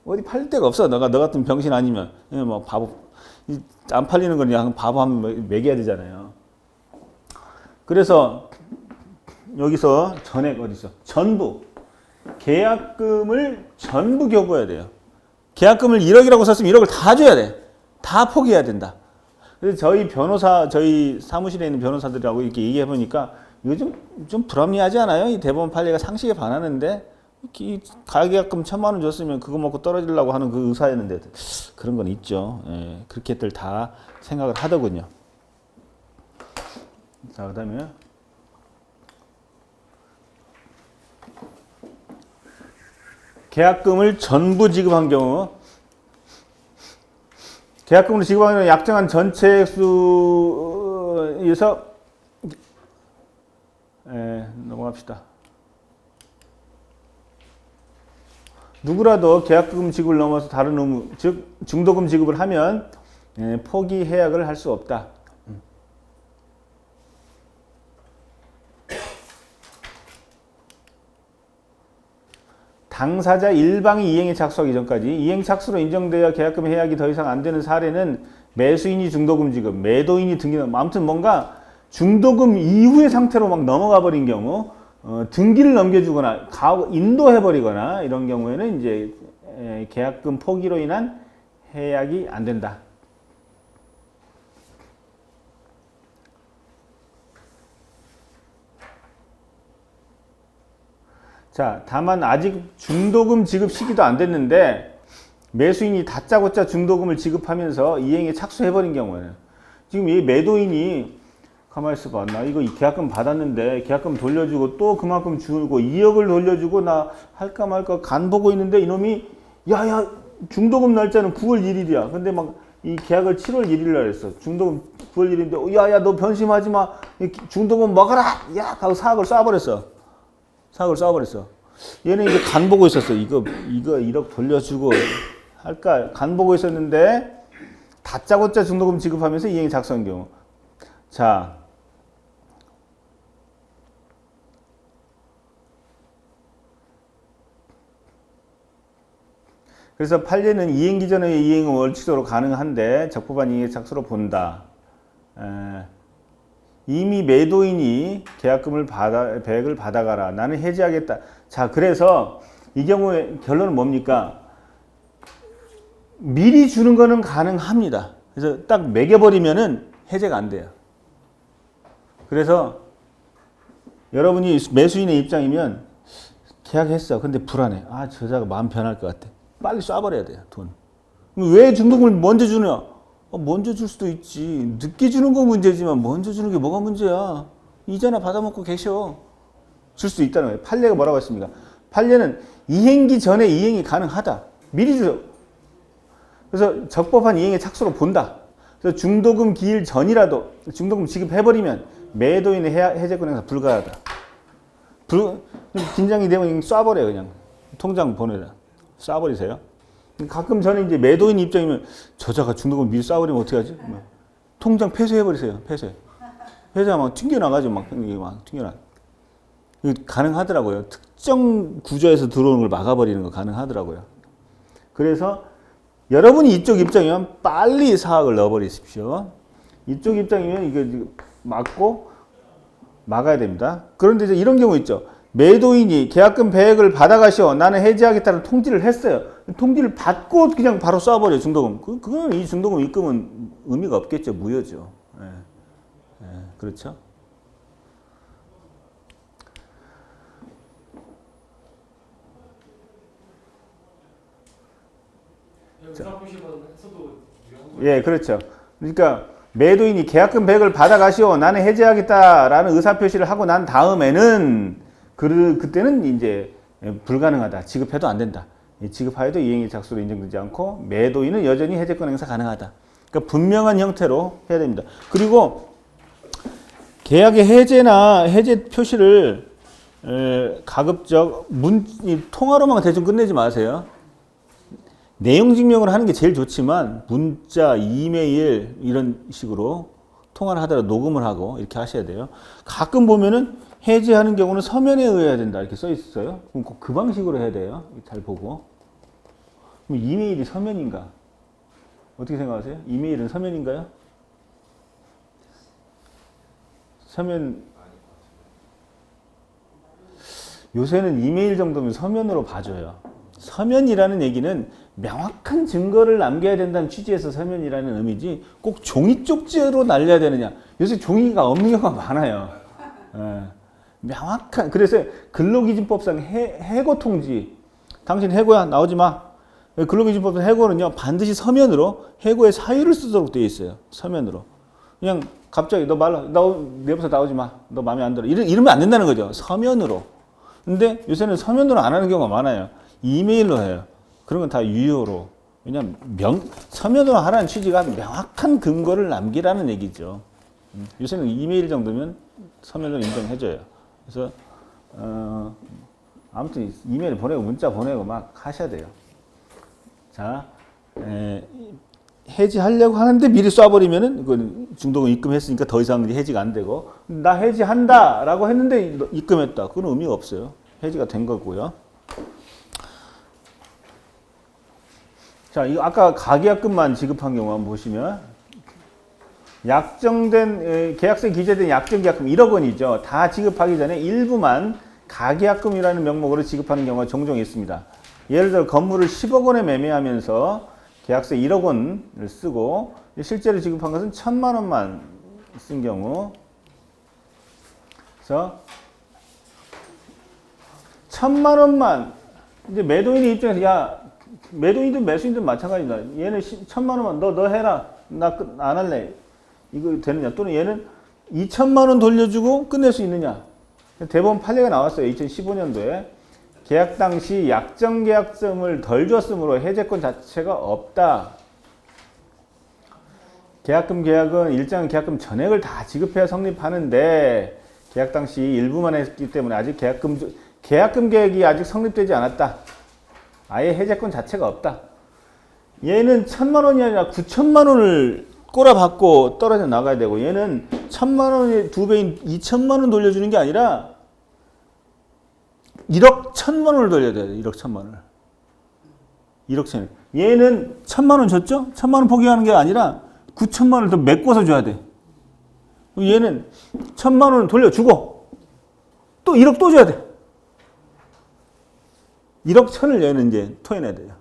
어디 팔릴 데가 없어. 너 같은 병신 아니면. 뭐 바보. 안 팔리는 건 그냥 바보 한번 먹여야 되잖아요. 그래서 여기서 전액 어디서 전부 계약금을 전부 교부해야 돼요. 계약금을 1억이라고 썼으면 1억을 다 줘야 돼. 다 포기해야 된다. 그래서 저희 사무실에 있는 변호사들하고 이렇게 얘기해 보니까 요즘 좀 불합리하지 않아요? 이 대법원 판례가 상식에 반하는데 가계약금 1,000만 원 줬으면 그거 먹고 떨어지려고 하는 그 의사였는데 그런 건 있죠. 예, 그렇게들 다 생각을 하더군요. 자, 그다음에 계약금을 전부 지급한 경우 계약금으로 지급한 경우 약정한 전체 액수에서 넘어갑시다. 누구라도 계약금 지급을 넘어서 다른 의무, 즉 중도금 지급을 하면 포기 해약을 할 수 없다. 당사자 일방이 이행에 착수하기 전까지 이행 착수로 인정되어 계약금 해약이 더 이상 안 되는 사례는 매수인이 중도금 지급, 매도인이 등기는 아무튼 뭔가 중도금 이후의 상태로 막 넘어가 버린 경우 등기를 넘겨주거나 인도해버리거나 이런 경우에는 이제 계약금 포기로 인한 해약이 안 된다. 자, 다만 아직 중도금 지급 시기도 안 됐는데 매수인이 다짜고짜 중도금을 지급하면서 이행에 착수해버린 경우에는 지금 이 매도인이 가만히 있어봐. 나 이거 계약금 받았는데 계약금 돌려주고 또 그만큼 주고 2억을 돌려주고 나 할까 말까 간 보고 있는데 이놈이 야야 중도금 날짜는 9월 1일이야. 근데 막 이 계약을 7월 1일 날 했어. 중도금 9월 1일인데 야야 너 변심하지 마. 중도금 먹어라. 야 하고 사악을 쏴버렸어. 사악을 쏴버렸어. 얘는 이제 간 보고 있었어. 이거 1억 돌려주고 할까 간 보고 있었는데 다짜고짜 중도금 지급하면서 이행이 작성한 경우. 자, 그래서 판례는 이행기 전의 이행은 원칙적으로 가능한데 적법한 이행의 착수로 본다. 이미 매도인이 계약금을 100을 받아가라. 나는 해지하겠다. 자, 그래서 이 경우에 결론은 뭡니까? 미리 주는 거는 가능합니다. 그래서 딱 매겨버리면은 해제가 안 돼요. 그래서 여러분이 매수인의 입장이면 계약했어. 근데 불안해. 아, 저자가 마음 변할 것 같아. 빨리 쏴버려야 돼요, 돈. 왜 중도금을 먼저 주냐? 먼저 줄 수도 있지. 늦게 주는 거 문제지만 먼저 주는 게 뭐가 문제야? 이자나 받아먹고 계셔. 줄 수 있다는 거예요. 판례가 뭐라고 했습니까? 판례는 이행기 전에 이행이 가능하다. 미리 주죠. 그래서 적법한 이행의 착수로 본다. 그래서 중도금 기일 전이라도 중도금 지급해버리면 매도인의 해제권 행사 불가하다. 긴장이 되면 쏴버려요, 그냥. 통장 보내라. 쏴버리세요. 가끔 저는 이제 매도인 입장이면 저자가 중도금 미리 쏴버리면 어떻게 하지? 통장 폐쇄해버리세요. 폐쇄하면 튕겨나가죠. 막 튕겨나. 가능하더라고요. 특정 구조에서 들어오는 걸 막아버리는 거 가능하더라고요. 그래서 여러분이 이쪽 입장이면 빨리 사학을 넣어버리십시오. 이쪽 입장이면 이거 막아야 됩니다. 그런데 이제 이런 경우 있죠. 매도인이 계약금 100을 받아가시오. 나는 해지하겠다는 통지를 했어요. 통지를 받고 그냥 바로 쏴버려요. 중도금. 그건 이 중도금 입금은 의미가 없겠죠. 무효죠. 그렇죠? 예, 그렇죠. 그러니까 매도인이 계약금 100을 받아가시오. 나는 해지하겠다라는 의사표시를 하고 난 다음에는 그때는 이제 불가능하다. 지급해도 안 된다. 지급하여도 이행의 작수로 인정되지 않고 매도인은 여전히 해제권 행사 가능하다. 그러니까 분명한 형태로 해야 됩니다. 그리고 계약의 해제나 해제 표시를 가급적 통화로만 대충 끝내지 마세요. 내용 증명을 하는 게 제일 좋지만 문자, 이메일 이런 식으로 통화를 하더라도 녹음을 하고 이렇게 하셔야 돼요. 가끔 보면은 해지하는 경우는 서면에 의해야 된다 이렇게 써 있어요. 그럼 꼭 그 방식으로 해야 돼요. 잘 보고. 그럼 이메일이 서면인가? 어떻게 생각하세요? 이메일은 서면인가요? 서면. 요새는 이메일 정도면 서면으로 봐줘요. 서면이라는 얘기는 명확한 증거를 남겨야 된다는 취지에서 서면이라는 의미지 꼭 종이 쪽지로 날려야 되느냐. 요새 종이가 없는 경우가 많아요. 명확한. 그래서 근로기준법상 해고 통지. 당신 해고야 나오지 마. 근로기준법상 해고는요 반드시 서면으로 해고의 사유를 쓰도록 되어 있어요. 서면으로. 그냥 갑자기 너 내부서 나오지 마. 너 마음에 안 들어. 이러면 안 된다는 거죠. 서면으로. 근데 요새는 서면으로 안 하는 경우가 많아요. 이메일로 해요. 그런 건 다 유효로. 왜냐면 서면으로 하라는 취지가 명확한 근거를 남기라는 얘기죠. 요새는 이메일 정도면 서면으로 인정해줘요. 그래서 아무튼 이메일 보내고 문자 보내고 막 하셔야 돼요. 자, 해지하려고 하는데 미리 쏴버리면은 그건 중도금 입금했으니까 더 이상 해지가 안 되고 나 해지한다라고 했는데 입금했다. 그건 의미가 없어요. 해지가 된 거고요. 자, 이거 아까 가계약금만 지급한 경우 한번 보시면 약정된 계약서에 기재된 약정계약금 1억 원이죠. 다 지급하기 전에 일부만 가계약금이라는 명목으로 지급하는 경우가 종종 있습니다. 예를 들어 건물을 10억 원에 매매하면서 계약서 1억 원을 쓰고 실제로 지급한 것은 1,000만 원만 쓴 경우. 그래서 1,000만 원만 이제 매도인의 입장에서 야 매도인든 매수인든 마찬가지입니다. 얘는 1,000만 원만 너 해라. 나 안 할래. 이거 되느냐? 또는 얘는 2천만 원 돌려주고 끝낼 수 있느냐? 대법원 판례가 나왔어요. 2015년도에. 계약 당시 약정 계약금을 덜 줬으므로 해제권 자체가 없다. 계약은 일정 계약금 전액을 다 지급해야 성립하는데 계약 당시 일부만 했기 때문에 아직 계약금 계획이 아직 성립되지 않았다. 아예 해제권 자체가 없다. 얘는 1,000만 원이 아니라 9천만 원을 꼬라박고 떨어져 나가야 되고 얘는 1,000만 원의 2배인 2천만 원 돌려주는 게 아니라 1억 1,000만 원을 돌려야 돼요. 1억 1,000만 원을. 1억 1,000만 원. 얘는 1,000만 원 줬죠? 1,000만 원 포기하는 게 아니라 9천만 원을 더 메꿔서 줘야 돼. 얘는 1,000만 원을 돌려주고 또 1억 또 줘야 돼. 1억 1,000을 얘는 이제 토해내야 돼요.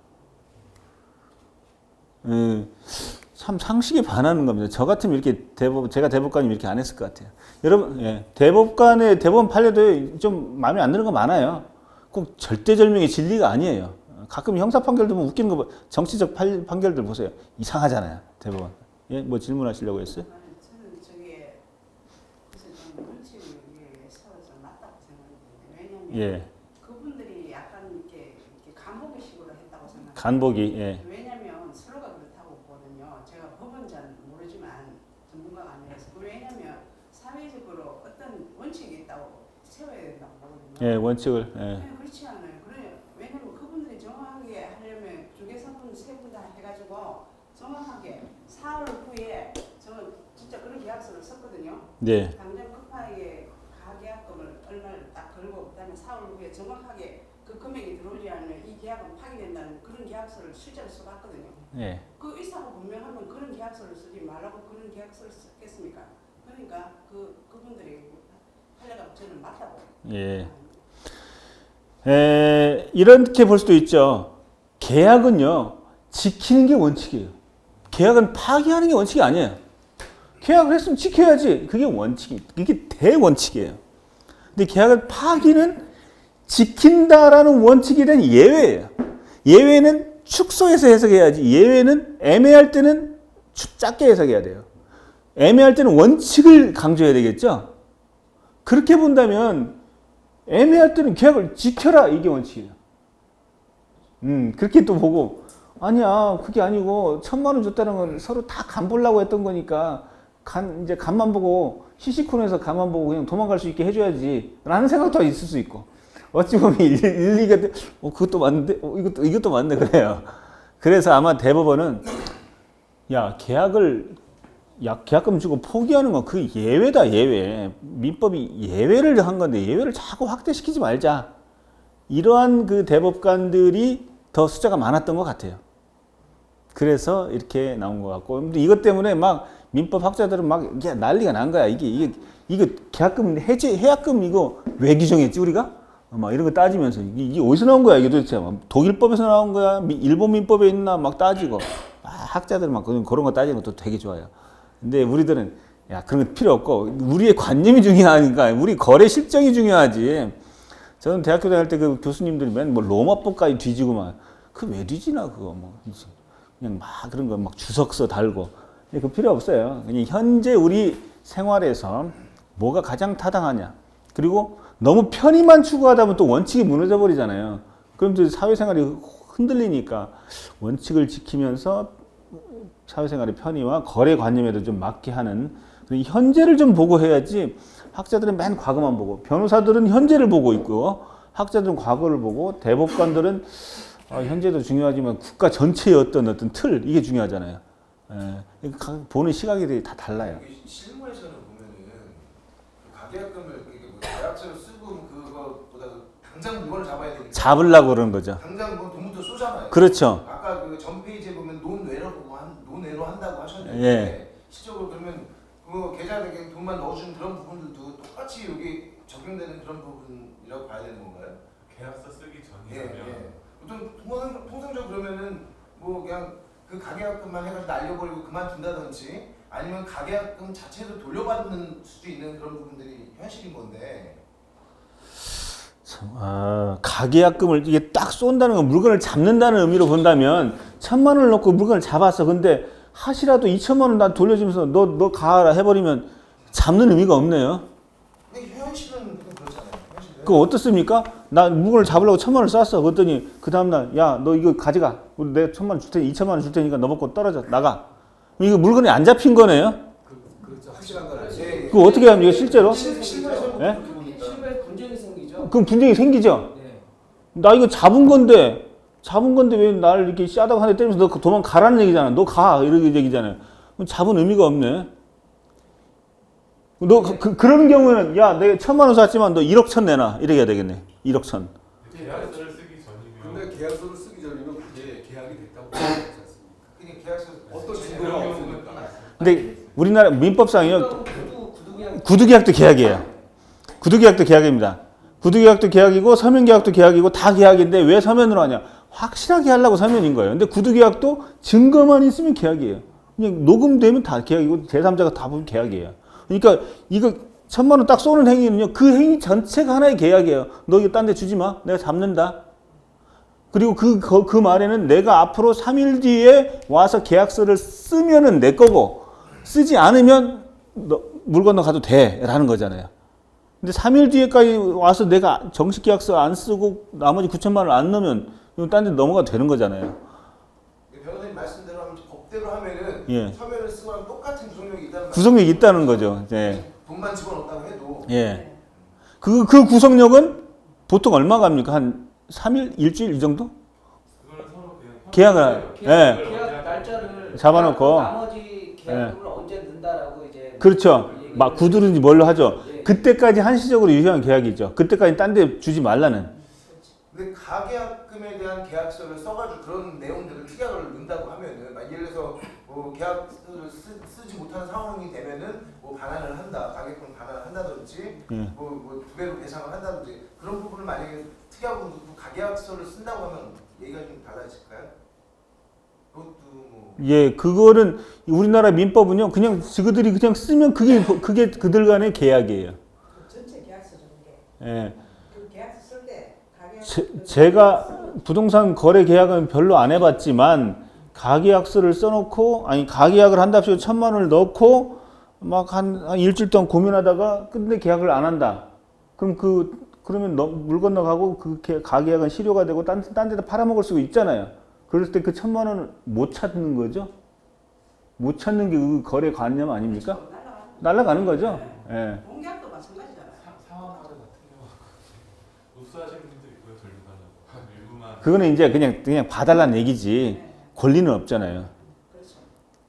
참 상식에 반하는 겁니다. 저 같으면 이렇게 제가 대법관이면 이렇게 안 했을 것 같아요. 여러분, 대법원 판례도 좀 마음에 안 드는 거 많아요. 꼭 절대절명의 진리가 아니에요. 가끔 형사 판결도 보면 웃기는 거, 정치적 판결들 보세요. 이상하잖아요, 대법원. 예, 뭐 질문하시려고 했어요? 저는 저게 그래서 좀 원칙에 세워서 맞다고 생각해요. 왜냐하면 예, 그분들이 약간 이렇게 간보기식으로 했다고 생각해요. 간보기, 예. 왜냐하면 서로가 그렇다고 보거든요. 제가 법은 잘 모르지만 전문가가 아니라서. 왜냐하면 사회적으로 어떤 원칙이 있다고 세워야 된다고 보거든요. 예, 원칙을, 예. 네, 그렇지 않아요. 왜냐하면 그분들이 정확하게 하려면 주계사분 세 분 다 해가지고 정확하게 4월 후에 저는 진짜 그런 계약서를 썼거든요. 네. 당장 급하게 가계약금을 얼마를 딱 걸고 그다음에 4월 후에 정확하게 그 금액이 들어오지 않으면 이 계약은 파기된다는 그런 계약서를 실제로 써봤거든요. 예. 그 의사가 분명하면 그런 계약서를 쓰지 말라고 그런 계약서를 썼겠습니까? 그러니까 그분들이 판례가 저는 맞다고. 예. 이렇게 볼 수도 있죠. 계약은요, 지키는 게 원칙이에요. 계약은 파기하는 게 원칙이 아니에요. 계약을 했으면 지켜야지. 그게 그게 대원칙이에요. 근데 계약을 파기는 지킨다라는 원칙에 대한 예외예요. 예외는 축소해서 해석해야지. 예외는 애매할 때는 작게 해석해야 돼요. 애매할 때는 원칙을 강조해야 되겠죠. 그렇게 본다면 애매할 때는 계약을 지켜라, 이게 원칙이에요. 그렇게 또 보고 아니야, 그게 아니고 1,000만 원 줬다는 건 서로 다 간 보려고 했던 거니까 이제 간만 보고 시시콜에서 간만 보고 그냥 도망갈 수 있게 해줘야지 라는 생각도 있을 수 있고, 어찌 보면 일리가 그것도 맞는데 이것도 맞네, 그래요. 그래서 아마 대법원은 계약금 주고 포기하는 건 그 예외다, 예외. 민법이 예외를 한 건데 예외를 자꾸 확대시키지 말자. 이러한 그 대법관들이 더 숫자가 많았던 것 같아요. 그래서 이렇게 나온 것 같고, 근데 이것 때문에 막 민법 학자들은 막 이게 난리가 난 거야. 이거 계약금 해약금 이거 왜 규정했지 우리가? 막 이런 거 따지면서 이게 어디서 나온 거야 이게 도대체? 독일법에서 나온 거야? 일본 민법에 있나? 막 따지고. 학자들은 막 그런 거 따지는 것도 되게 좋아요. 근데 우리들은 그런 거 필요 없고 우리의 관념이 중요하니까 우리 거래 실정이 중요하지. 저는 대학교 다닐 때 그 교수님들이 맨 뭐 로마법까지 뒤지고 막 그 왜 뒤지나 그거 뭐 그냥 막 그런 거 막 주석서 달고 그 필요 없어요. 그냥 현재 우리 생활에서 뭐가 가장 타당하냐. 그리고 너무 편의만 추구하다 보면 또 원칙이 무너져 버리잖아요. 그럼 또 사회생활이 흔들리니까 원칙을 지키면서 사회생활의 편의와 거래 관념에도 좀 맞게 하는 현재를 좀 보고 해야지. 학자들은 맨 과거만 보고, 변호사들은 현재를 보고 있고, 학자들은 과거를 보고, 대법관들은 현재도 중요하지만 국가 전체의 어떤 틀, 이게 중요하잖아요. 보는 시각이 다 달라요. 실무에서는 보면은 가계약금을 계약서를 쓰고 그것보다 당장 물건을 잡아야 되니까 잡으려고 그러는 거죠. 당장 뭐 돈부터 쏘잖아요. 그렇죠. 아까 그 전 페이지에 보면 논외로 한다고 하셨는데 예. 실적으로 그러면 그 계좌에 돈만 넣어주는 그런 부분들도 똑같이 여기 적용되는 그런 부분이라고 봐야 되는 건가요? 계약서 쓰기 예, 전이라면 예. 보통 통상적으로 그러면은 뭐 그냥 그 가계약금만 해가지고 날려버리고 그만둔다든지 아니면 가계약금 자체도 돌려받는 수도 있는 그런 부분들이 현실인 건데. 가계약금을 이게 딱 쏜다는 건 물건을 잡는다는 의미로 본다면 1,000만 원을 넣고 물건을 잡았어. 근데 하시라도 2천만 원 나 돌려주면서 너 가라 해버리면 잡는 의미가 없네요. 근데 현실은 그렇잖아요. 현실은. 그 어떻습니까? 나 물건을 잡으려고 1,000만 원을 쐈어. 그랬더니 그 다음날 야 너 이거 가져가. 우리 내가 1,000만 원 줄 테니 2,000만 원 줄 테니까 너 먹고 떨어져 나가. 이거 물건이 안 잡힌 거네요. 그렇죠. 확실한 거는 그거 어떻게 합니까 실제로? 실무에서 예? 실무에 분쟁이 생기죠. 그럼 분쟁이 생기죠. 네. 나 이거 잡은 건데 왜 나를 이렇게 씨하다고 한 대 때리면서 너 도망가라는 얘기잖아. 너 가 이런 얘기잖아요. 그럼 잡은 의미가 없네. 너 그런 경우에는 야 내가 1,000만 원 샀지만 너 1억 천 내놔 이렇게 해야 되겠네. 1억 천. 계약서를 쓰기 전이면 근데 계약서를 쓰기 전이면 그게 계약이 됐다고 보지 않습니까? 그냥 계약서 어떤 그런 증거가 경우는 없으면 근데 우리나라 민법상이요. 구두계약 구두계약도 계약이에요. 구두계약도 계약입니다. 구두계약도 계약이고 서면계약도 계약이고 다 계약인데 왜 서면으로 하냐? 확실하게 하려고 서면인 거예요. 근데 구두계약도 증거만 있으면 계약이에요. 그냥 녹음되면 다 계약이고 제3자가 다 보면 계약이에요. 그러니까 이거 1,000만 원 딱 쏘는 행위는요. 그 행위 전체가 하나의 계약이에요. 너 이거 딴 데 주지 마. 내가 잡는다. 그리고 그 말에는 내가 앞으로 3일 뒤에 와서 계약서를 쓰면은 내 거고 쓰지 않으면 너 물 건너 가도 돼 라는 거잖아요. 근데 3일 뒤에까지 와서 내가 정식 계약서 안 쓰고 나머지 9,000만 원 안 넣으면 이건 딴 데 넘어가도 되는 거잖아요. 변호사님 말씀대로 하면 법대로 하면은 예. 서면을 쓰고랑 똑같은 구속력이 있다는 구속력이 있다는 거죠. 예. 돈만 집어넣었다고 해도 예. 그 구속력은 보통 얼마 갑니까? 한 3일, 일주일 이 정도? 그거는 서로 그냥 계약을 예. 계약 날짜를 잡아놓고. 나머지 계약금을 언제 넣는다라고 이제 그렇죠. 막 구두든지 뭘로 하죠. 예. 그때까지 한시적으로 유효한 계약이죠. 그때까지 딴 데 주지 말라는. 근데 가계약금에 대한 계약서를 써가지고 그런 내용들을 특약을 넣는다고 하면은 예를 들어서 뭐 계약서를 쓰지 못하는 상황이 되면은 뭐 반환을 한다, 가계금 반환을 한다든지 예. 뭐 2배로 배상을 한다든지 그런 부분을 만약에 특약으로 넣고 가계약서를 쓴다고 하면 얘기가 좀 달라질까요? 그것도 뭐 예, 그거는 우리나라 민법은요. 그냥 그들이 그냥 쓰면 그게 그들 간의 계약이에요. 전체 계약서 주는 게. 예. 그 계약서 쓸 때 가격 제가 부동산 거래 계약은 별로 안 해봤지만 가계약서를 써놓고 아니 가계약을 한답시고 1,000만 원을 넣고 막 한 일주일 동안 고민하다가 끝내 계약을 안 한다. 그럼 그러면 물 건너가고 가계약은 실효가 되고 딴 데다 팔아먹을 수가 있잖아요. 그럴 때 그 1,000만 원을 못 찾는 거죠. 못 찾는 게 그 거래 관념 아닙니까? 날아가는 거죠. 예. 공계약도 마찬가지잖아요. 상황마다 같은 경우 흡수하시는 분도 있고요, 돌리가는 일부만 그거는 이제 그냥 봐달라는 얘기지 권리는 없잖아요. 그렇죠.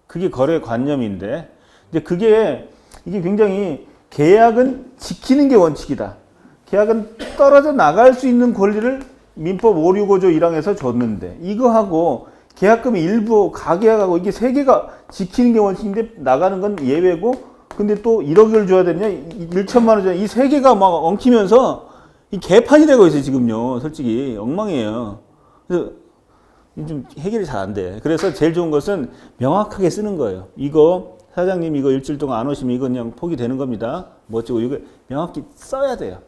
그게 거래 관념인데, 근데 이게 굉장히 계약은 지키는 게 원칙이다. 계약은 떨어져 나갈 수 있는 권리를 민법 565조 1항에서 줬는데 이거하고 계약금의 일부 가계약하고 이게 세 개가 지키는 게 원칙인데 나가는 건 예외고 근데 또 1억을 줘야 되냐 1,000만 원 줘야 이 세 개가 막 엉키면서 이 개판이 되고 있어요 지금요. 솔직히 엉망이에요. 그래서 좀 해결이 잘 안 돼. 그래서 제일 좋은 것은 명확하게 쓰는 거예요. 이거 사장님 이거 일주일 동안 안 오시면 이건 그냥 포기되는 겁니다. 뭐 어쩌고 이거 명확히 써야 돼요.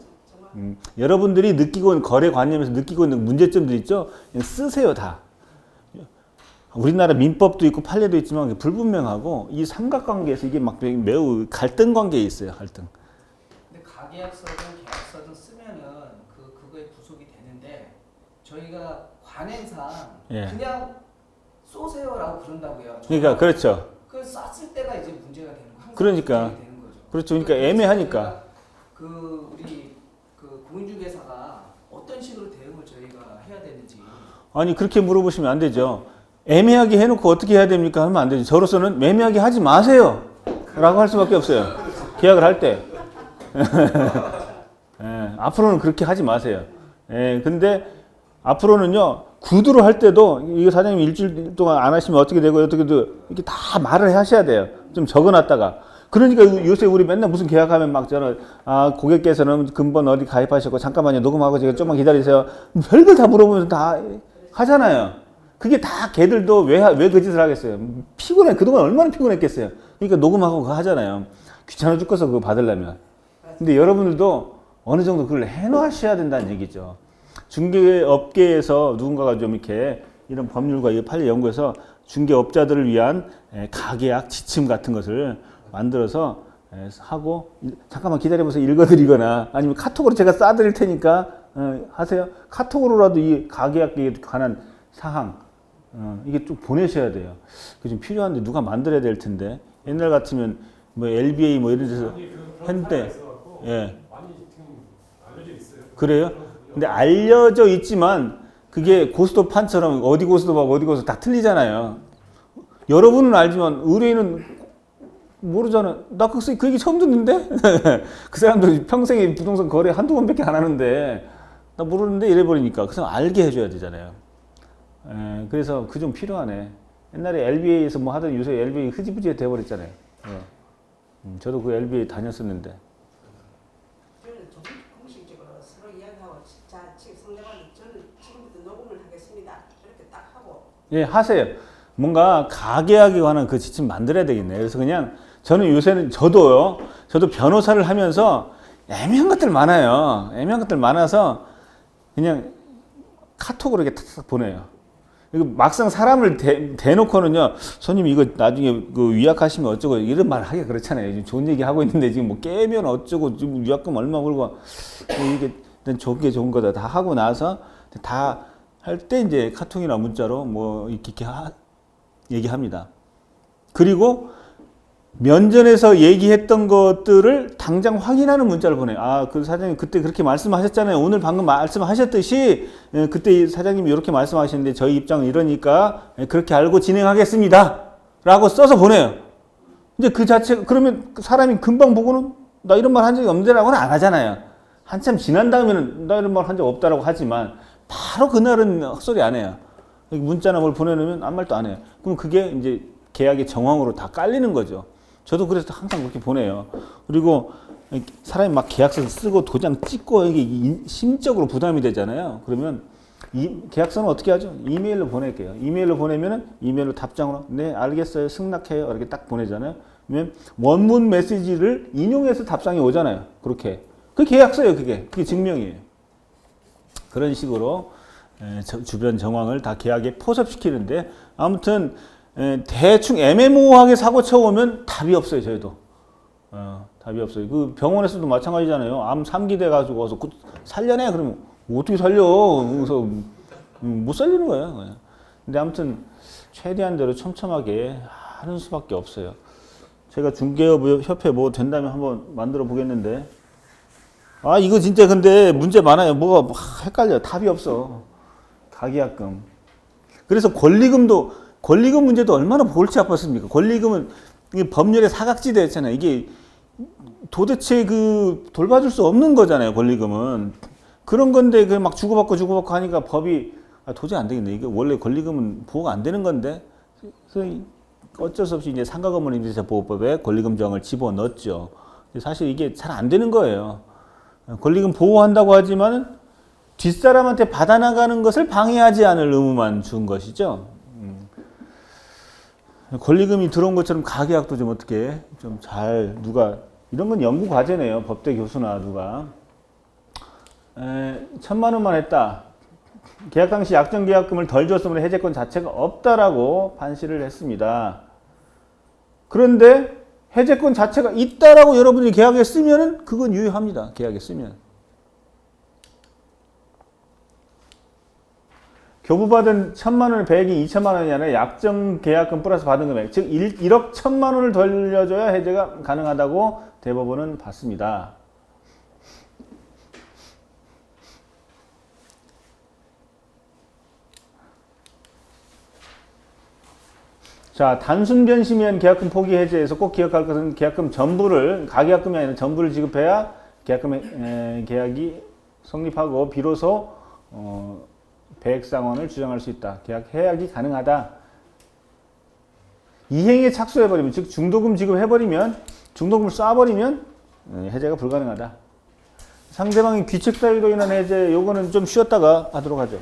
여러분들이 느끼고 있는 거래 관념에서 느끼고 있는 문제점들 있죠? 그냥 쓰세요 다. 우리나라 민법도 있고 판례도 있지만 불분명하고 이 삼각관계에서 이게 막 매우 갈등 관계에 있어요. 갈등. 근데 가계약서든 계약서든 쓰면은 그거에 부속이 되는데 저희가 관행상 예. 그냥 쏘세요라고 그런다고요. 그러니까 그렇죠. 그 쐈을 때가 이제 문제가 되는 거. 항상 그러니까. 문제가 되는 거죠. 그렇죠. 그러니까 애매하니까. 우리 공인중개사가 어떤 식으로 대응을 저희가 해야 되는지. 아니 그렇게 물어보시면 안 되죠. 애매하게 해놓고 어떻게 해야 됩니까? 하면 안 되죠. 저로서는 애매하게 하지 마세요. 라고 할 수밖에 없어요. 계약을 할 때. 예, 앞으로는 그렇게 하지 마세요. 예, 근데 앞으로는요. 구두로 할 때도 이거 사장님 일주일 동안 안 하시면 어떻게 되고 어떻게도 이렇게 다 말을 하셔야 돼요. 좀 적어놨다가. 그러니까 요새 우리 맨날 무슨 계약하면 막 저는 고객께서는 근본 어디 가입하셨고 잠깐만요 녹음하고 제가 좀만 기다리세요. 별걸 다 물어보면서 다 하잖아요. 그게 다 걔들도 왜 그 짓을 하겠어요. 피곤해. 그동안 얼마나 피곤했겠어요. 그러니까 녹음하고 그거 하잖아요. 귀찮아 죽겠어 그거 받으려면. 근데 여러분들도 어느 정도 그걸 해놓으셔야 된다는 얘기죠. 중개업계에서 누군가가 좀 이렇게 이런 법률과 판례 연구해서 중개업자들을 위한 가계약 지침 같은 것을 만들어서 하고 잠깐만 기다려보세요. 읽어드리거나 아니면 카톡으로 제가 쏴드릴 테니까 하세요. 카톡으로라도 이 가계약에 관한 사항 이게 좀 보내셔야 돼요. 그게 좀 필요한데 누가 만들어야 될 텐데 옛날 같으면 뭐 LBA 뭐 이런 데서 했는데 예. 많이 지금 알려져 있어요. 그래요? 근데 알려져 있지만 그게 고스톱판처럼 어디 고스톱하고 어디 고스톱 다 틀리잖아요. 여러분은 알지만 의뢰인은 모르잖아. 나 그 얘기 처음 듣는데? 그 사람들 평생에 부동산 거래 한두 번밖에 안 하는데 나 모르는데 이래버리니까 그 사람 알게 해줘야 되잖아요. 그래서 그 좀 필요하네. 옛날에 LBA에서 뭐 하던 요새 LBA 흐지부지 돼버렸잖아요. 저도 그 LBA 다녔었는데. 저는 좀 공식적으로 서로 이야기하고 자 지금 상대방이 저는 지금부터 녹음을 하겠습니다. 이렇게 딱 하고. 예, 하세요. 뭔가 가계약에 관한 그 지침 만들어야 되겠네요. 그래서 그냥 저는 요새는 저도 변호사를 하면서 애매한 것들 많아요. 애매한 것들 많아서 그냥 카톡으로 이렇게 탁탁 보내요. 이거 막상 사람을 대놓고는요, 손님 이거 나중에 그 위약하시면 어쩌고 이런 말 하기 그렇잖아요. 지금 좋은 얘기 하고 있는데 지금 뭐 깨면 어쩌고 지금 위약금 얼마 벌고 이게 좋게 좋은 거다 다 하고 나서 다 할 때 이제 카톡이나 문자로 뭐 이렇게 얘기합니다. 그리고 면전에서 얘기했던 것들을 당장 확인하는 문자를 보내요. 아, 그 사장님 그때 그렇게 말씀하셨잖아요. 오늘 방금 말씀하셨듯이 그때 사장님이 이렇게 말씀하셨는데 저희 입장은 이러니까 그렇게 알고 진행하겠습니다. 라고 써서 보내요. 이제 그 자체, 그러면 사람이 금방 보고는 나 이런 말 한 적이 없는데라고는 안 하잖아요. 한참 지난 다음에는 나 이런 말 한 적 없다라고 하지만 바로 그날은 헛소리 안 해요. 문자나 뭘 보내놓으면 아무 말도 안 해요. 그럼 그게 이제 계약의 정황으로 다 깔리는 거죠. 저도 그래서 항상 그렇게 보내요. 그리고 사람이 막 계약서 쓰고 도장 찍고 이게 심적으로 부담이 되잖아요. 그러면 이 계약서는 어떻게 하죠? 이메일로 보낼게요. 이메일로 보내면은 이메일로 답장으로 네 알겠어요 승낙해요 이렇게 딱 보내잖아요. 그러면 원문 메시지를 인용해서 답장이 오잖아요. 그렇게 그 계약서예요. 그게 증명이에요. 그런 식으로 주변 정황을 다 계약에 포섭시키는데 아무튼 대충 애매모호하게 사고 쳐오면 답이 없어요. 저희도 답이 없어요. 그 병원에서도 마찬가지잖아요. 암 3기 돼가지고 와서 살려내 그러면 어떻게 살려? 그래서 못 살리는 거예요. 근데 아무튼 최대한대로 촘촘하게 하는 수밖에 없어요. 제가 중개업협회 뭐 된다면 한번 만들어 보겠는데 아 이거 진짜 근데 문제 많아요. 뭐가 헷갈려. 답이 없어. 가계약금. 그래서 권리금 문제도 얼마나 골치 아팠습니까? 권리금은 이게 법률의 사각지대였잖아요. 이게 도대체 그 돌봐줄 수 없는 거잖아요. 권리금은 그런 건데 그 막 주고받고 하니까 법이 도저히 안 되겠네. 이게 원래 권리금은 보호가 안 되는 건데 그래서 어쩔 수 없이 이제 상가건물임대차보호법에 권리금정을 집어넣었죠. 사실 이게 잘 안 되는 거예요. 권리금 보호한다고 하지만은 뒷사람한테 받아나가는 것을 방해하지 않을 의무만 준 것이죠. 권리금이 들어온 것처럼 가계약도 좀 어떻게 좀 잘 누가 이런 건 연구 과제네요. 법대 교수나 누가 1,000만 원만 했다. 계약 당시 약정 계약금을 덜 줬으면 해제권 자체가 없다라고 판시를 했습니다. 그런데 해제권 자체가 있다라고 여러분이 계약에 쓰면은 그건 유효합니다. 계약에 쓰면. 교부받은 1,000만 원의 배액이 2,000만 원이 아니라 약정 계약금 플러스 받은 금액, 즉 1억 1,000만 원을 돌려줘야 해제가 가능하다고 대법원은 봤습니다. 자, 단순 변심위한 계약금 포기 해제에서 꼭 기억할 것은 계약금 전부를 가계약금이 아니라 전부를 지급해야 계약이 성립하고 비로소 배액상환을 주장할 수 있다. 계약 해약이 가능하다. 이행에 착수해버리면 즉 중도금 지급해버리면 중도금을 쏴버리면 해제가 불가능하다. 상대방의 귀책 사유로 인한 해제 요거는 좀 쉬었다가 하도록 하죠.